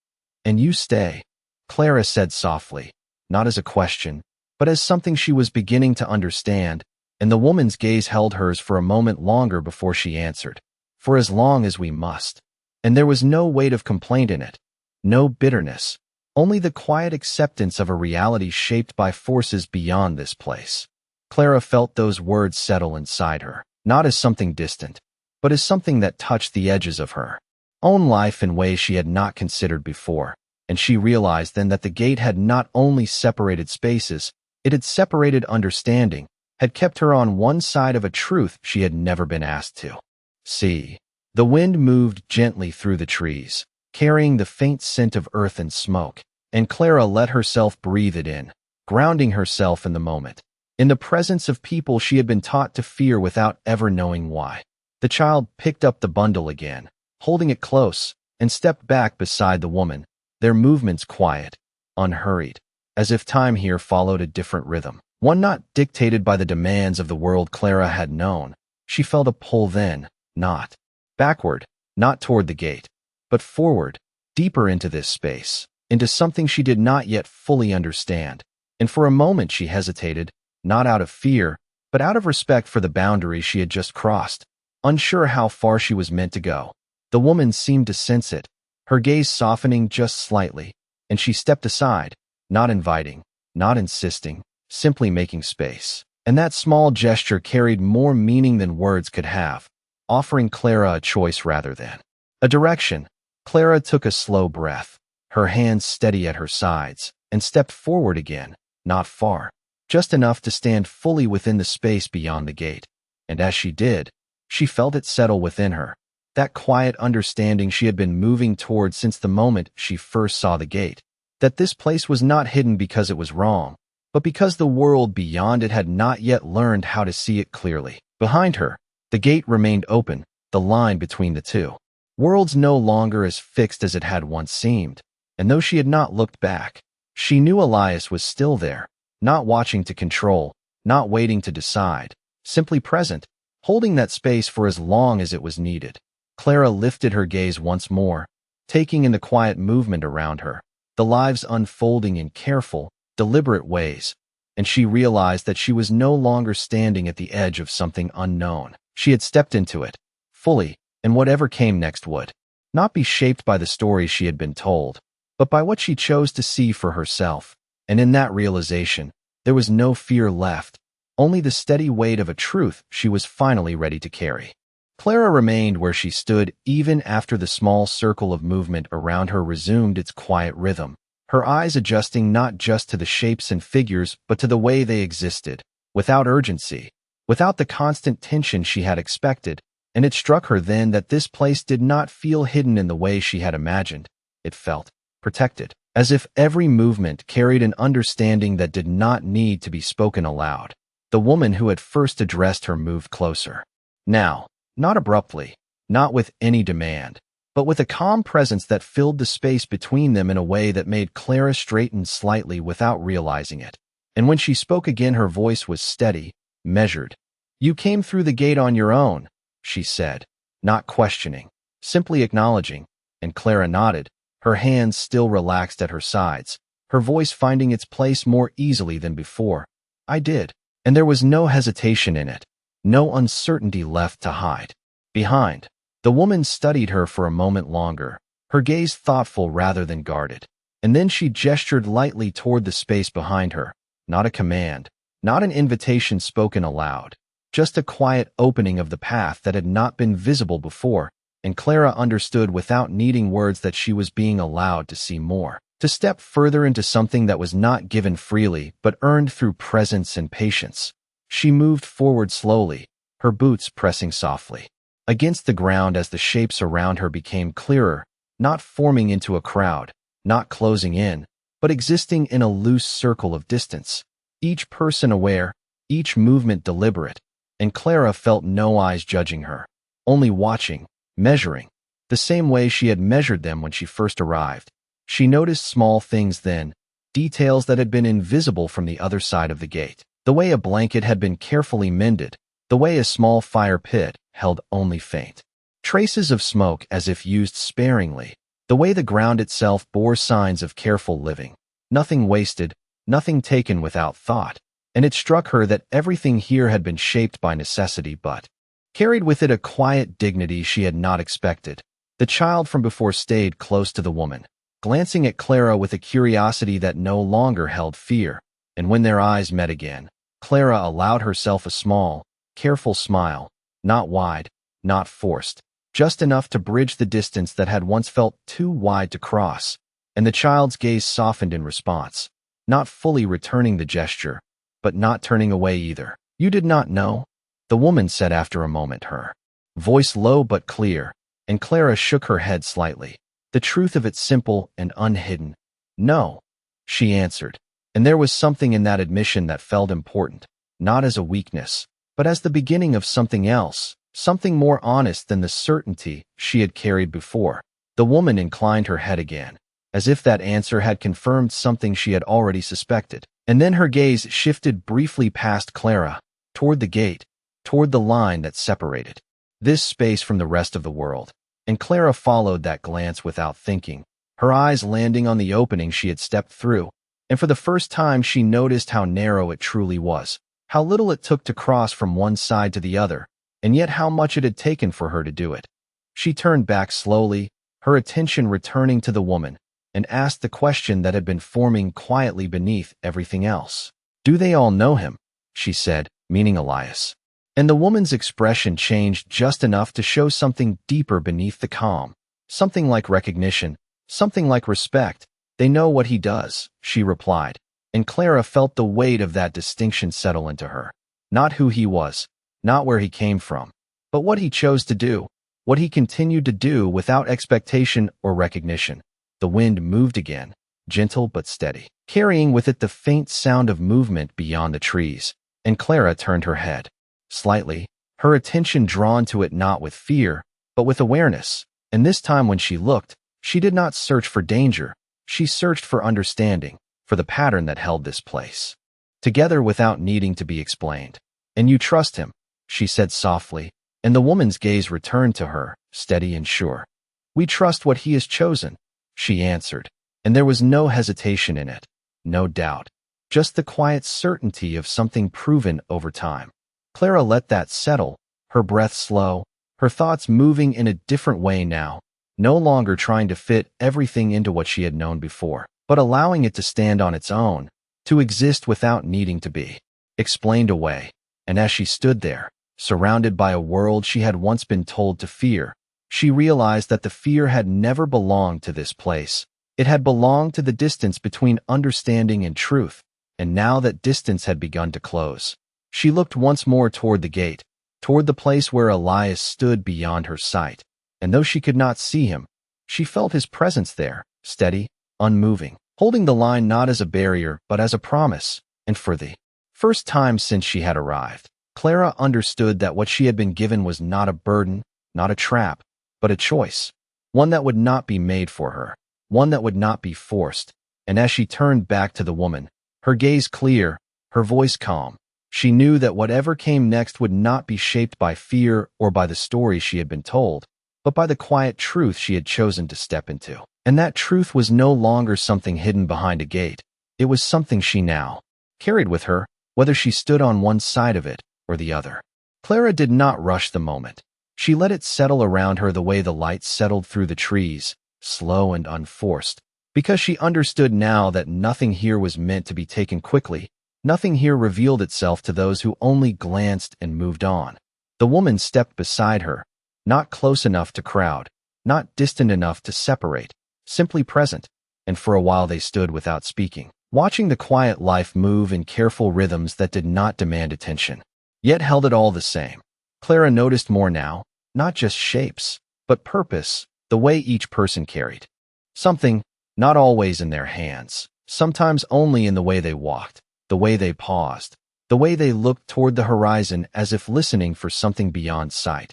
"And you stay," Clara said softly, not as a question, but as something she was beginning to understand, and the woman's gaze held hers for a moment longer before she answered, "For as long as we must." And there was no weight of complaint in it, no bitterness, only the quiet acceptance of a reality shaped by forces beyond this place. Clara felt those words settle inside her, not as something distant, but as something that touched the edges of her own life in ways she had not considered before, and she realized then that the gate had not only separated spaces, it had separated understanding, had kept her on one side of a truth she had never been asked to see. The wind moved gently through the trees, carrying the faint scent of earth and smoke, and Clara let herself breathe it in, grounding herself in the moment, in the presence of people she had been taught to fear without ever knowing why. The child picked up the bundle again, holding it close, and stepped back beside the woman, their movements quiet, unhurried, as if time here followed a different rhythm, one not dictated by the demands of the world Clara had known. She felt a pull then, not backward, not toward the gate, but forward, deeper into this space, into something she did not yet fully understand. And for a moment she hesitated, not out of fear, but out of respect for the boundary she had just crossed, unsure how far she was meant to go. The woman seemed to sense it, her gaze softening just slightly, and she stepped aside, not inviting, not insisting, simply making space. And that small gesture carried more meaning than words could have, offering Clara a choice rather than a direction. Clara took a slow breath, her hands steady at her sides, and stepped forward again, not far, just enough to stand fully within the space beyond the gate. And as she did, she felt it settle within her, that quiet understanding she had been moving toward since the moment she first saw the gate, that this place was not hidden because it was wrong, but because the world beyond it had not yet learned how to see it clearly. Behind her, the gate remained open, the line between the two worlds no longer as fixed as it had once seemed, and though she had not looked back, she knew Elias was still there, not watching to control, not waiting to decide, simply present, holding that space for as long as it was needed. Clara lifted her gaze once more, taking in the quiet movement around her, the lives unfolding in careful, deliberate ways, and she realized that she was no longer standing at the edge of something unknown. She had stepped into it, fully, and whatever came next would not be shaped by the stories she had been told, but by what she chose to see for herself. And in that realization, there was no fear left, only the steady weight of a truth she was finally ready to carry. Clara remained where she stood even after the small circle of movement around her resumed its quiet rhythm, her eyes adjusting not just to the shapes and figures but to the way they existed, without urgency, without the constant tension she had expected. And it struck her then that this place did not feel hidden in the way she had imagined. It felt protected, as if every movement carried an understanding that did not need to be spoken aloud. The woman who had first addressed her moved closer. Now, not abruptly, not with any demand, but with a calm presence that filled the space between them in a way that made Clara straighten slightly without realizing it. And when she spoke again, her voice was steady, measured. "You came through the gate on your own," she said, not questioning, simply acknowledging, and Clara nodded, her hands still relaxed at her sides, her voice finding its place more easily than before. "I did." And there was no hesitation in it, no uncertainty left to hide. Behind, the woman studied her for a moment longer, her gaze thoughtful rather than guarded, and then she gestured lightly toward the space behind her, not a command, not an invitation spoken aloud, just a quiet opening of the path that had not been visible before, and Clara understood without needing words that she was being allowed to see more, to step further into something that was not given freely but earned through presence and patience. She moved forward slowly, her boots pressing softly against the ground as the shapes around her became clearer, not forming into a crowd, not closing in, but existing in a loose circle of distance, each person aware, each movement deliberate. And Clara felt no eyes judging her, only watching, measuring, the same way she had measured them when she first arrived. She noticed small things then, details that had been invisible from the other side of the gate, the way a blanket had been carefully mended, the way a small fire pit held only faint traces of smoke as if used sparingly, the way the ground itself bore signs of careful living, nothing wasted, nothing taken without thought. And it struck her that everything here had been shaped by necessity but carried with it a quiet dignity she had not expected. The child from before stayed close to the woman, glancing at Clara with a curiosity that no longer held fear, and when their eyes met again, Clara allowed herself a small, careful smile, not wide, not forced, just enough to bridge the distance that had once felt too wide to cross, and the child's gaze softened in response, not fully returning the gesture, but not turning away either. "You did not know?" the woman said after a moment, her voice low but clear, and Clara shook her head slightly, the truth of it simple and unhidden. "No," she answered, and there was something in that admission that felt important, not as a weakness, but as the beginning of something else, something more honest than the certainty she had carried before. The woman inclined her head again, as if that answer had confirmed something she had already suspected. And then her gaze shifted briefly past Clara, toward the gate, toward the line that separated this space from the rest of the world. And Clara followed that glance without thinking, her eyes landing on the opening she had stepped through. And for the first time she noticed how narrow it truly was, how little it took to cross from one side to the other, and yet how much it had taken for her to do it. She turned back slowly, her attention returning to the woman, and asked the question that had been forming quietly beneath everything else. "Do they all know him?" she said, meaning Elias. And the woman's expression changed just enough to show something deeper beneath the calm. Something like recognition, something like respect. They know what he does, she replied, and Clara felt the weight of that distinction settle into her. Not who he was, not where he came from, but what he chose to do, what he continued to do without expectation or recognition. The wind moved again, gentle but steady, carrying with it the faint sound of movement beyond the trees, and Clara turned her head. Slightly, her attention drawn to it not with fear, but with awareness, and this time when she looked, she did not search for danger, she searched for understanding, for the pattern that held this place together without needing to be explained. And you trust him, she said softly, and the woman's gaze returned to her, steady and sure. We trust what he has chosen, she answered, and there was no hesitation in it, no doubt, just the quiet certainty of something proven over time. Clara let that settle, her breath slow, her thoughts moving in a different way now, no longer trying to fit everything into what she had known before, but allowing it to stand on its own, to exist without needing to be explained away. And as she stood there, surrounded by a world she had once been told to fear, she realized that the fear had never belonged to this place. It had belonged to the distance between understanding and truth, and now that distance had begun to close. She looked once more toward the gate, toward the place where Elias stood beyond her sight, and though she could not see him, she felt his presence there, steady, unmoving, holding the line not as a barrier but as a promise. And for the first time since she had arrived, Clara understood that what she had been given was not a burden, not a trap, but a choice, one that would not be made for her, one that would not be forced. And as she turned back to the woman, her gaze clear, her voice calm, she knew that whatever came next would not be shaped by fear or by the story she had been told, but by the quiet truth she had chosen to step into. And that truth was no longer something hidden behind a gate. It was something she now carried with her, whether she stood on one side of it or the other. Clara did not rush the moment. She let it settle around her the way the light settled through the trees, slow and unforced, because she understood now that nothing here was meant to be taken quickly. Nothing here revealed itself to those who only glanced and moved on. The woman stepped beside her, not close enough to crowd, not distant enough to separate, simply present, and for a while they stood without speaking, watching the quiet life move in careful rhythms that did not demand attention, yet held it all the same. Clara noticed more now, not just shapes, but purpose, the way each person carried something, not always in their hands, sometimes only in the way they walked, the way they paused, the way they looked toward the horizon as if listening for something beyond sight.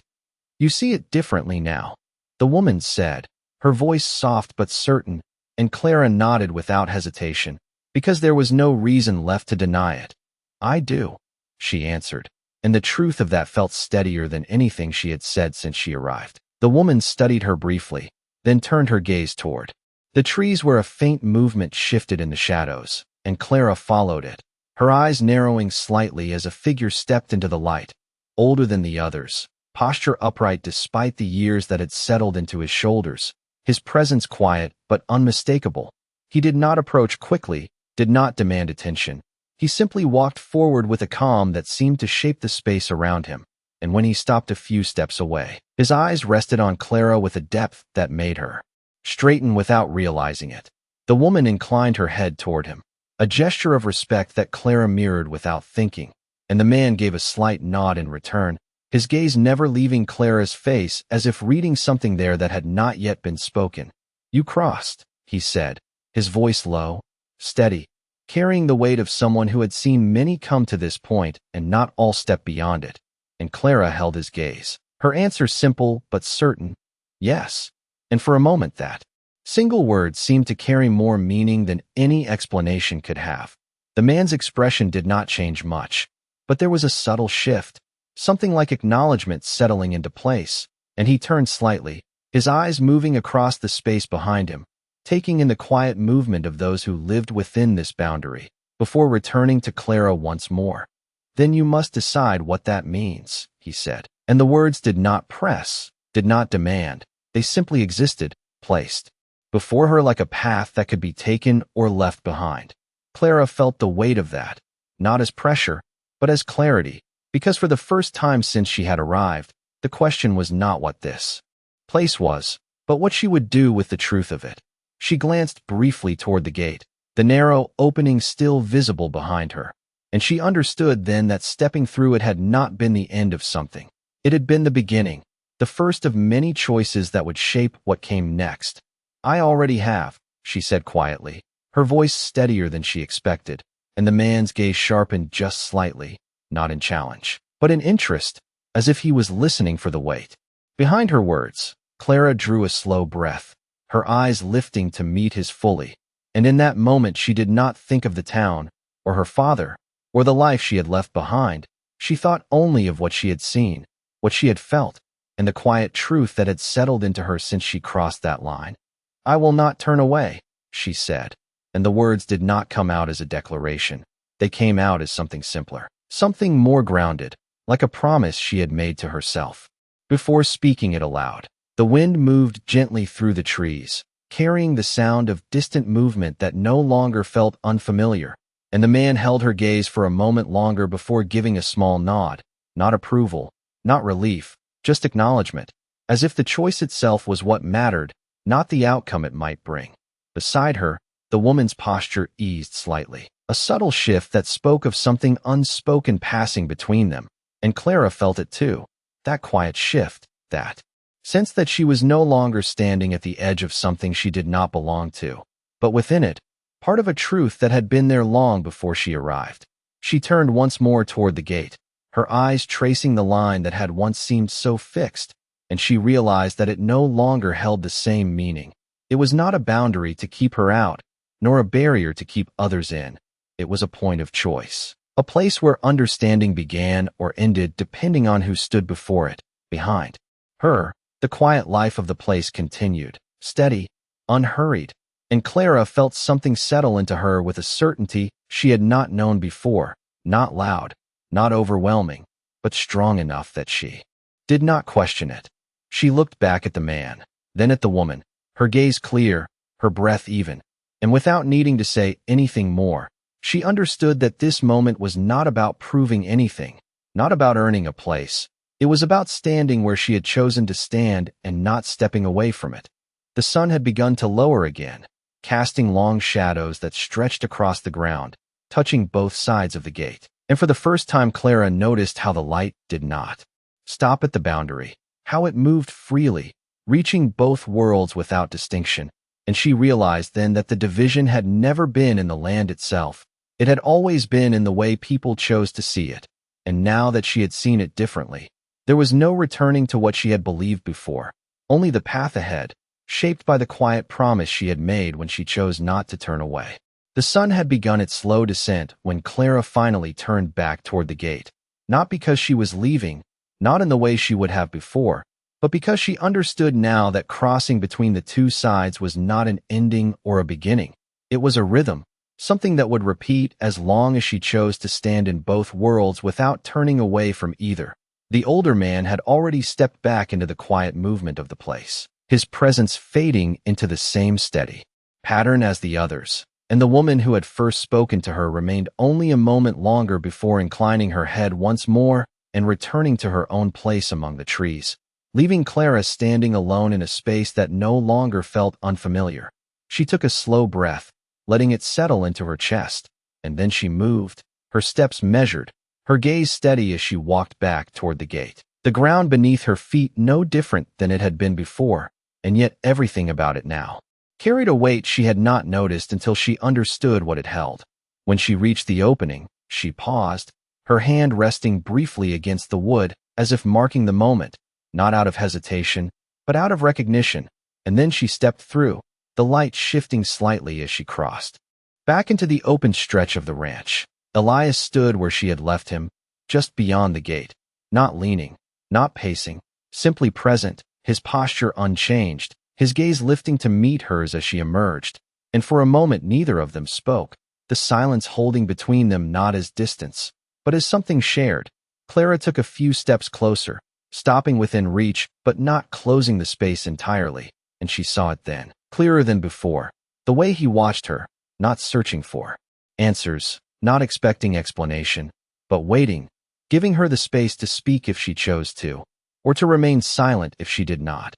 You see it differently now, the woman said, her voice soft but certain, and Clara nodded without hesitation, because there was no reason left to deny it. I do, she answered, and the truth of that felt steadier than anything she had said since she arrived. The woman studied her briefly, then turned her gaze toward the trees where a faint movement shifted in the shadows, and Clara followed it, her eyes narrowing slightly as a figure stepped into the light, older than the others, posture upright despite the years that had settled into his shoulders, his presence quiet but unmistakable. He did not approach quickly, did not demand attention. He simply walked forward with a calm that seemed to shape the space around him, and when he stopped a few steps away, his eyes rested on Clara with a depth that made her straighten without realizing it. The woman inclined her head toward him, a gesture of respect that Clara mirrored without thinking, and the man gave a slight nod in return, his gaze never leaving Clara's face as if reading something there that had not yet been spoken. You crossed, he said, his voice low, steady, carrying the weight of someone who had seen many come to this point and not all step beyond it, and Clara held his gaze. Her answer simple but certain, yes, and for a moment that single word seemed to carry more meaning than any explanation could have. The man's expression did not change much, but there was a subtle shift, something like acknowledgement settling into place, and he turned slightly, his eyes moving across the space behind him, taking in the quiet movement of those who lived within this boundary, before returning to Clara once more. Then you must decide what that means, he said, and the words did not press, did not demand, they simply existed, placed before her like a path that could be taken or left behind. Clara felt the weight of that, not as pressure, but as clarity, because for the first time since she had arrived, the question was not what this place was, but what she would do with the truth of it. She glanced briefly toward the gate, the narrow opening still visible behind her, and she understood then that stepping through it had not been the end of something. It had been the beginning, the first of many choices that would shape what came next. "I already have," she said quietly, her voice steadier than she expected, and the man's gaze sharpened just slightly, not in challenge, but in interest, as if he was listening for the wait. Behind her words, Clara drew a slow breath, her eyes lifting to meet his fully, and in that moment she did not think of the town, or her father, or the life she had left behind. She thought only of what she had seen, what she had felt, and the quiet truth that had settled into her since she crossed that line. "I will not turn away," she said, and the words did not come out as a declaration. They came out as something simpler, something more grounded, like a promise she had made to herself. Before speaking it aloud, the wind moved gently through the trees, carrying the sound of distant movement that no longer felt unfamiliar, and the man held her gaze for a moment longer before giving a small nod, not approval, not relief, just acknowledgement, as if the choice itself was what mattered, not the outcome it might bring. Beside her, the woman's posture eased slightly, a subtle shift that spoke of something unspoken passing between them, and Clara felt it too, that quiet shift, that sense that she was no longer standing at the edge of something she did not belong to, but within it, part of a truth that had been there long before she arrived. She turned once more toward the gate, her eyes tracing the line that had once seemed so fixed, and she realized that it no longer held the same meaning. It was not a boundary to keep her out, nor a barrier to keep others in. It was a point of choice, a place where understanding began or ended depending on who stood before it. Behind her, the quiet life of the place continued, steady, unhurried, and Clara felt something settle into her with a certainty she had not known before, not loud, not overwhelming, but strong enough that she did not question it. She looked back at the man, then at the woman, her gaze clear, her breath even, and without needing to say anything more, she understood that this moment was not about proving anything, not about earning a place. It was about standing where she had chosen to stand and not stepping away from it. The sun had begun to lower again, casting long shadows that stretched across the ground, touching both sides of the gate. And for the first time, Clara noticed how the light did not stop at the boundary, how it moved freely, reaching both worlds without distinction. And she realized then that the division had never been in the land itself. It had always been in the way people chose to see it. And now that she had seen it differently, there was no returning to what she had believed before, only the path ahead, shaped by the quiet promise she had made when she chose not to turn away. The sun had begun its slow descent when Clara finally turned back toward the gate, not because she was leaving, not in the way she would have before, but because she understood now that crossing between the two sides was not an ending or a beginning. It was a rhythm, something that would repeat as long as she chose to stand in both worlds without turning away from either. The older man had already stepped back into the quiet movement of the place, his presence fading into the same steady pattern as the others, and the woman who had first spoken to her remained only a moment longer before inclining her head once more and returning to her own place among the trees, leaving Clara standing alone in a space that no longer felt unfamiliar. She took a slow breath, letting it settle into her chest, and then she moved, her steps measured, her gaze steady as she walked back toward the gate. The ground beneath her feet no different than it had been before, and yet everything about it now carried a weight she had not noticed until she understood what it held. When she reached the opening, she paused, her hand resting briefly against the wood as if marking the moment, not out of hesitation, but out of recognition, and then she stepped through, the light shifting slightly as she crossed back into the open stretch of the ranch. Elias stood where she had left him, just beyond the gate, not leaning, not pacing, simply present, his posture unchanged, his gaze lifting to meet hers as she emerged, and for a moment neither of them spoke, the silence holding between them not as distance, but as something shared. Clara took a few steps closer, stopping within reach but not closing the space entirely, and she saw it then, clearer than before, the way he watched her, not searching for answers, not expecting explanation, but waiting, giving her the space to speak if she chose to, or to remain silent if she did not.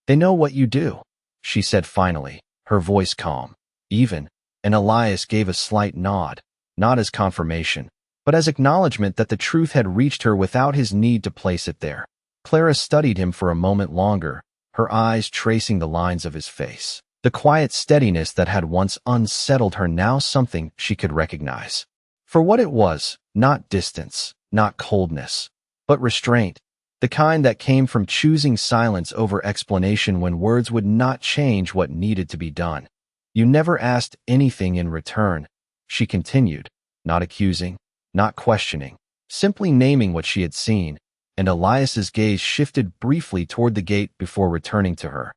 "They know what you do," she said finally, her voice calm, even, and Elias gave a slight nod, not as confirmation, but as acknowledgement that the truth had reached her without his need to place it there. Clara studied him for a moment longer, her eyes tracing the lines of his face. The quiet steadiness that had once unsettled her now something she could recognize. For what it was, not distance, not coldness, but restraint, the kind that came from choosing silence over explanation when words would not change what needed to be done. "You never asked anything in return," she continued, not accusing, not questioning, simply naming what she had seen, and Elias's gaze shifted briefly toward the gate before returning to her.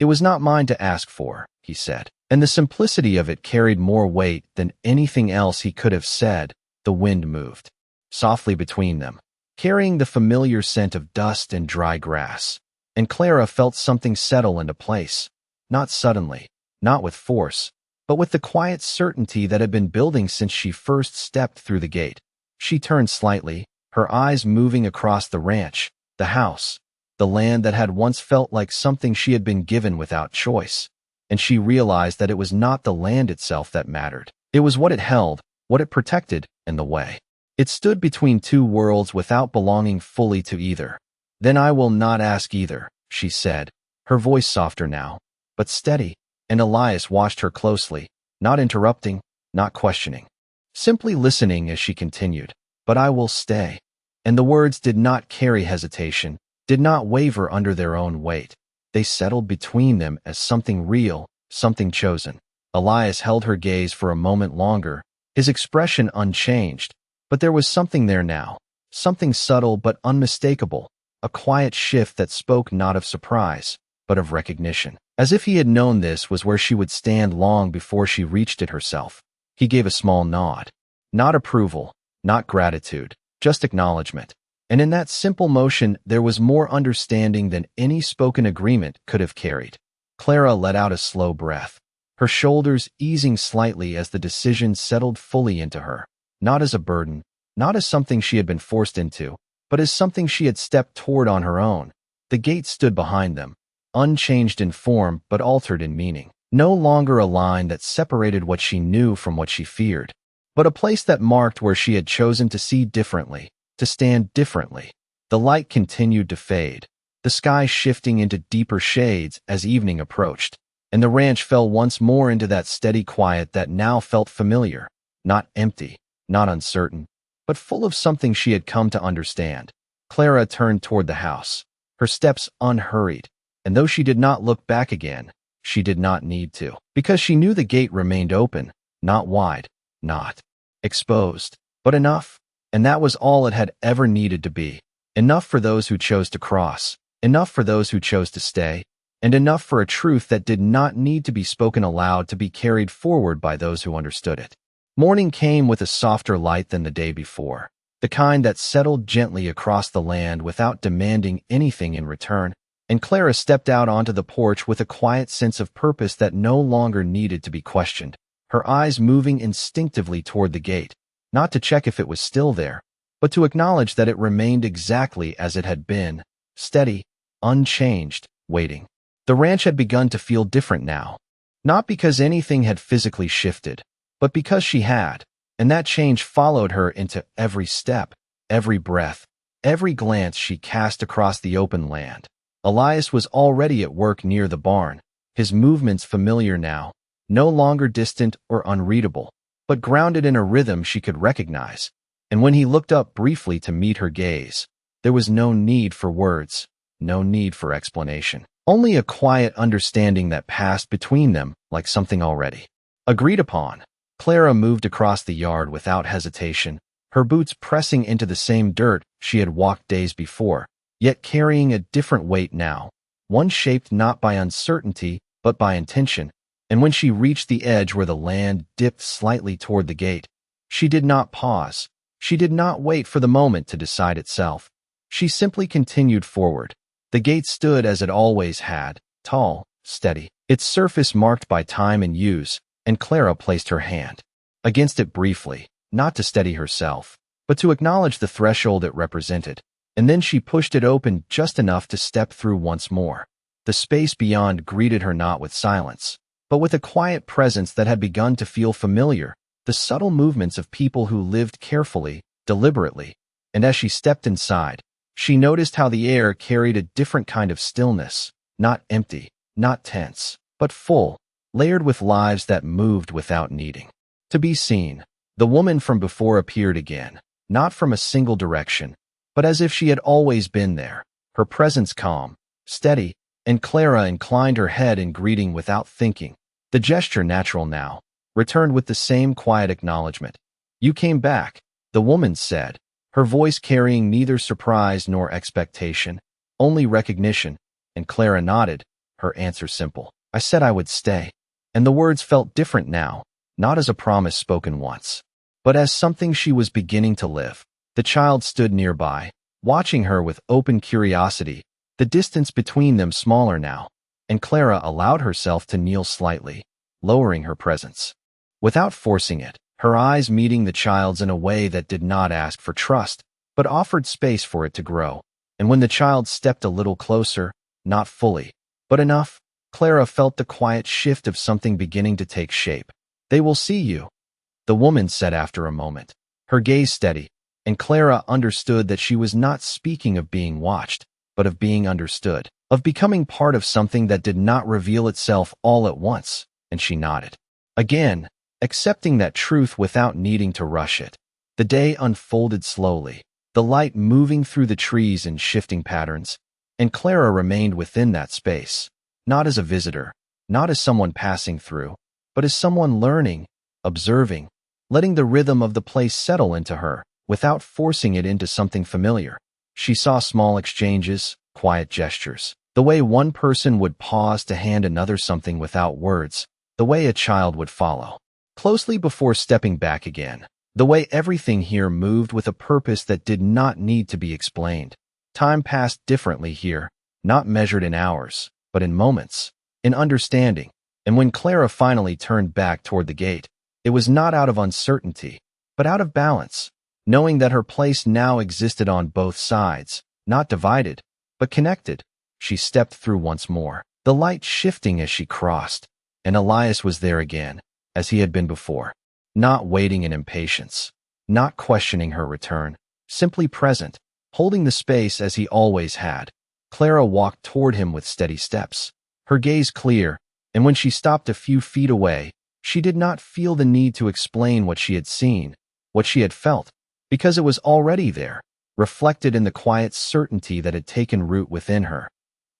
"It was not mine to ask for," he said, and the simplicity of it carried more weight than anything else he could have said. The wind moved softly between them, carrying the familiar scent of dust and dry grass, and Clara felt something settle into place, not suddenly, not with force, but with the quiet certainty that had been building since she first stepped through the gate. She turned slightly, her eyes moving across the ranch, the house, the land that had once felt like something she had been given without choice, and she realized that it was not the land itself that mattered. It was what it held, what it protected, and the way. It stood between two worlds without belonging fully to either. "Then I will not ask either," she said, her voice softer now, but steady, and Elias watched her closely, not interrupting, not questioning, simply listening as she continued. "But I will stay." And the words did not carry hesitation, did not waver under their own weight. They settled between them as something real, something chosen. Elias held her gaze for a moment longer, his expression unchanged, but there was something there now, something subtle but unmistakable, a quiet shift that spoke not of surprise, but of recognition. As if he had known this was where she would stand long before she reached it herself. He gave a small nod. Not approval, not gratitude, just acknowledgement. And in that simple motion there was more understanding than any spoken agreement could have carried. Clara let out a slow breath, her shoulders easing slightly as the decision settled fully into her. Not as a burden, not as something she had been forced into, but as something she had stepped toward on her own. The gate stood behind them, unchanged in form but altered in meaning. No longer a line that separated what she knew from what she feared, but a place that marked where she had chosen to see differently, to stand differently. The light continued to fade, the sky shifting into deeper shades as evening approached, and the ranch fell once more into that steady quiet that now felt familiar, not empty, not uncertain, but full of something she had come to understand. Clara turned toward the house, her steps unhurried, and though she did not look back again, she did not need to, because she knew the gate remained open, not wide, not exposed, but enough, and that was all it had ever needed to be. Enough for those who chose to cross, enough for those who chose to stay, and enough for a truth that did not need to be spoken aloud to be carried forward by those who understood it. Morning came with a softer light than the day before, the kind that settled gently across the land without demanding anything in return, and Clara stepped out onto the porch with a quiet sense of purpose that no longer needed to be questioned, her eyes moving instinctively toward the gate, not to check if it was still there, but to acknowledge that it remained exactly as it had been, steady, unchanged, waiting. The ranch had begun to feel different now, not because anything had physically shifted, but because she had, and that change followed her into every step, every breath, every glance she cast across the open land. Elias was already at work near the barn, his movements familiar now, no longer distant or unreadable, but grounded in a rhythm she could recognize. And when he looked up briefly to meet her gaze, there was no need for words, no need for explanation, only a quiet understanding that passed between them like something already agreed upon. Clara moved across the yard without hesitation, her boots pressing into the same dirt she had walked days before, yet carrying a different weight now, one shaped not by uncertainty but by intention. And when she reached the edge where the land dipped slightly toward the gate, she did not pause. She did not wait for the moment to decide itself. She simply continued forward. The gate stood as it always had, tall, steady, its surface marked by time and use, and Clara placed her hand against it briefly, not to steady herself, but to acknowledge the threshold it represented. And then she pushed it open just enough to step through once more. The space beyond greeted her not with silence, but with a quiet presence that had begun to feel familiar, the subtle movements of people who lived carefully, deliberately. And as she stepped inside, she noticed how the air carried a different kind of stillness, not empty, not tense, but full, layered with lives that moved without needing to be seen. The woman from before appeared again, not from a single direction, but as if she had always been there, her presence calm, steady, and Clara inclined her head in greeting without thinking. The gesture, natural now, returned with the same quiet acknowledgement. "You came back," the woman said, her voice carrying neither surprise nor expectation, only recognition, and Clara nodded, her answer simple. "I said I would stay." And the words felt different now, not as a promise spoken once, but as something she was beginning to live. The child stood nearby, watching her with open curiosity, the distance between them smaller now, and Clara allowed herself to kneel slightly, lowering her presence. Without forcing it, her eyes meeting the child's in a way that did not ask for trust, but offered space for it to grow. And when the child stepped a little closer, not fully, but enough, Clara felt the quiet shift of something beginning to take shape. "They will see you," the woman said after a moment, her gaze steady, and Clara understood that she was not speaking of being watched, but of being understood, of becoming part of something that did not reveal itself all at once, and she nodded. Again, accepting that truth without needing to rush it. The day unfolded slowly, the light moving through the trees in shifting patterns, and Clara remained within that space, not as a visitor, not as someone passing through, but as someone learning, observing, letting the rhythm of the place settle into her, without forcing it into something familiar. She saw small exchanges, quiet gestures, the way one person would pause to hand another something without words, the way a child would follow closely before stepping back again, the way everything here moved with a purpose that did not need to be explained. Time passed differently here, not measured in hours, but in moments, in understanding. And when Clara finally turned back toward the gate, it was not out of uncertainty, but out of balance, knowing that her place now existed on both sides, not divided, but connected. She stepped through once more, the light shifting as she crossed, and Elias was there again, as he had been before, not waiting in impatience, not questioning her return, simply present, holding the space as he always had. Clara walked toward him with steady steps, her gaze clear, and when she stopped a few feet away, she did not feel the need to explain what she had seen, what she had felt, because it was already there, reflected in the quiet certainty that had taken root within her.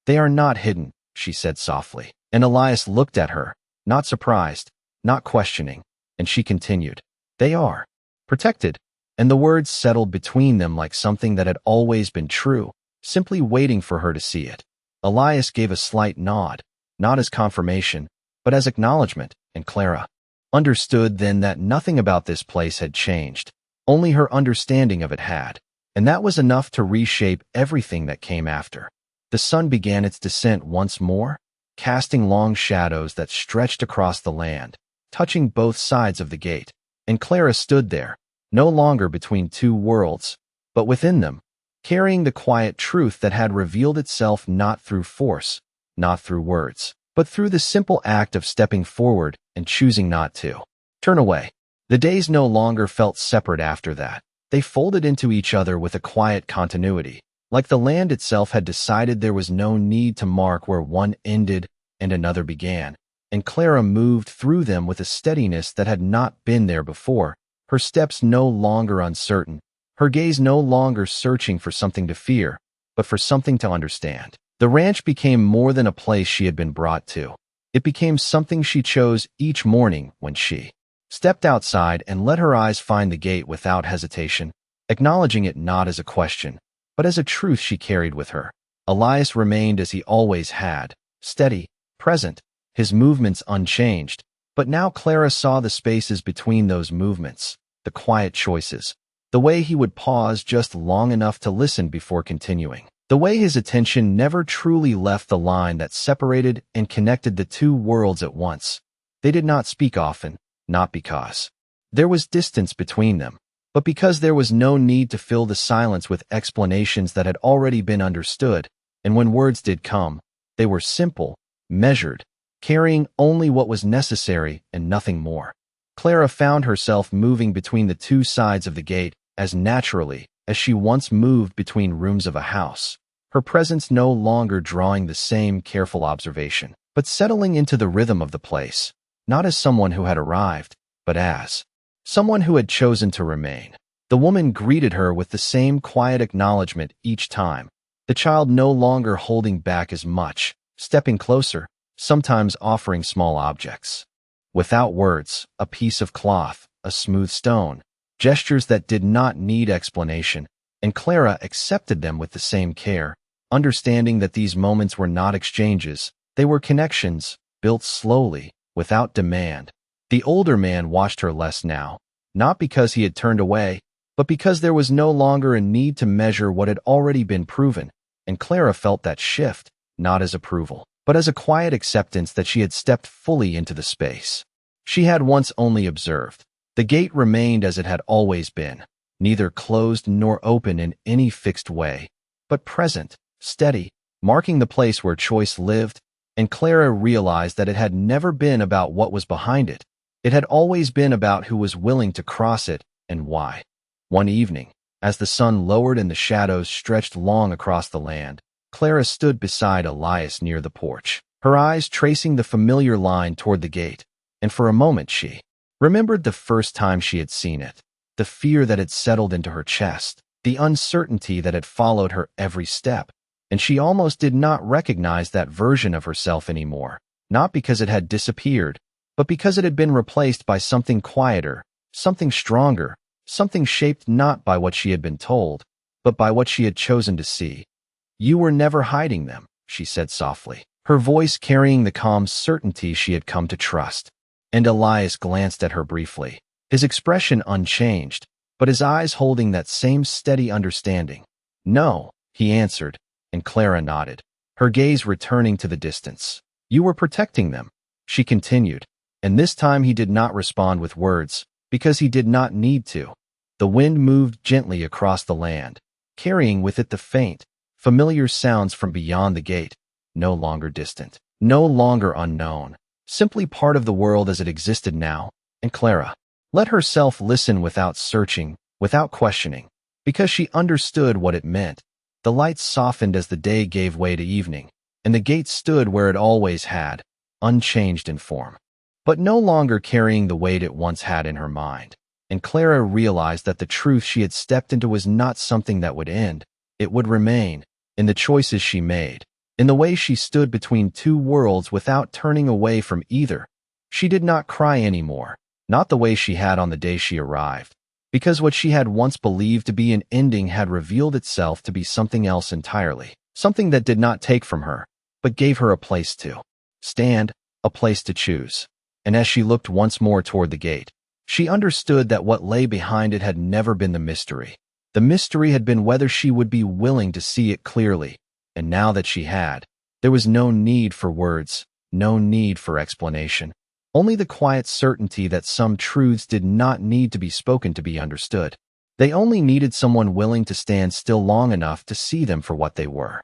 "They are not hidden," she said softly, and Elias looked at her, not surprised, not questioning, and she continued, "They are protected," and the words settled between them like something that had always been true, simply waiting for her to see it. Elias gave a slight nod, not as confirmation, but as acknowledgement, and Clara understood then that nothing about this place had changed, only her understanding of it had, and that was enough to reshape everything that came after. The sun began its descent once more, casting long shadows that stretched across the land, touching both sides of the gate, and Clara stood there, no longer between two worlds, but within them, carrying the quiet truth that had revealed itself not through force, not through words, but through the simple act of stepping forward and choosing not to turn away. The days no longer felt separate after that. They folded into each other with a quiet continuity, like the land itself had decided there was no need to mark where one ended and another began, and Clara moved through them with a steadiness that had not been there before, her steps no longer uncertain, her gaze no longer searching for something to fear, but for something to understand. The ranch became more than a place she had been brought to. It became something she chose each morning when she stepped outside and let her eyes find the gate without hesitation, acknowledging it not as a question, but as a truth she carried with her. Elias remained as he always had, steady, present, his movements unchanged, but now Clara saw the spaces between those movements, the quiet choices, the way he would pause just long enough to listen before continuing, the way his attention never truly left the line that separated and connected the two worlds at once. They did not speak often, not because there was distance between them, but because there was no need to fill the silence with explanations that had already been understood, and when words did come, they were simple, measured, carrying only what was necessary and nothing more. Clara found herself moving between the two sides of the gate as naturally as she once moved between rooms of a house, her presence no longer drawing the same careful observation, but settling into the rhythm of the place, not as someone who had arrived, but as someone who had chosen to remain. The woman greeted her with the same quiet acknowledgement each time, the child no longer holding back as much, stepping closer, sometimes offering small objects. Without words, a piece of cloth, a smooth stone, gestures that did not need explanation, and Clara accepted them with the same care, understanding that these moments were not exchanges, they were connections, built slowly, without demand. The older man watched her less now, not because he had turned away, but because there was no longer a need to measure what had already been proven, and Clara felt that shift, not as approval, but as a quiet acceptance that she had stepped fully into the space she had once only observed. The gate remained as it had always been, neither closed nor open in any fixed way, but present, steady, marking the place where choice lived, and Clara realized that it had never been about what was behind it. It had always been about who was willing to cross it and why. One evening, as the sun lowered and the shadows stretched long across the land, Clara stood beside Elias near the porch, her eyes tracing the familiar line toward the gate, and for a moment she remembered the first time she had seen it, the fear that had settled into her chest, the uncertainty that had followed her every step, and she almost did not recognize that version of herself anymore, not because it had disappeared, but because it had been replaced by something quieter, something stronger, something shaped not by what she had been told, but by what she had chosen to see. "You were never hiding them," she said softly, her voice carrying the calm certainty she had come to trust. And Elias glanced at her briefly, his expression unchanged, but his eyes holding that same steady understanding. "No," he answered, and Clara nodded, her gaze returning to the distance. "You were protecting them," she continued, and this time he did not respond with words, because he did not need to. The wind moved gently across the land, carrying with it the faint, familiar sounds from beyond the gate, no longer distant, no longer unknown, simply part of the world as it existed now, and Clara let herself listen without searching, without questioning, because she understood what it meant. The lights softened as the day gave way to evening, and the gate stood where it always had, unchanged in form, but no longer carrying the weight it once had in her mind. And Clara realized that the truth she had stepped into was not something that would end. It would remain, in the choices she made, in the way she stood between two worlds without turning away from either. She did not cry anymore, not the way she had on the day she arrived, because what she had once believed to be an ending had revealed itself to be something else entirely, something that did not take from her, but gave her a place to stand, a place to choose. And as she looked once more toward the gate, she understood that what lay behind it had never been the mystery. The mystery had been whether she would be willing to see it clearly, and now that she had, there was no need for words, no need for explanation, only the quiet certainty that some truths did not need to be spoken to be understood. They only needed someone willing to stand still long enough to see them for what they were.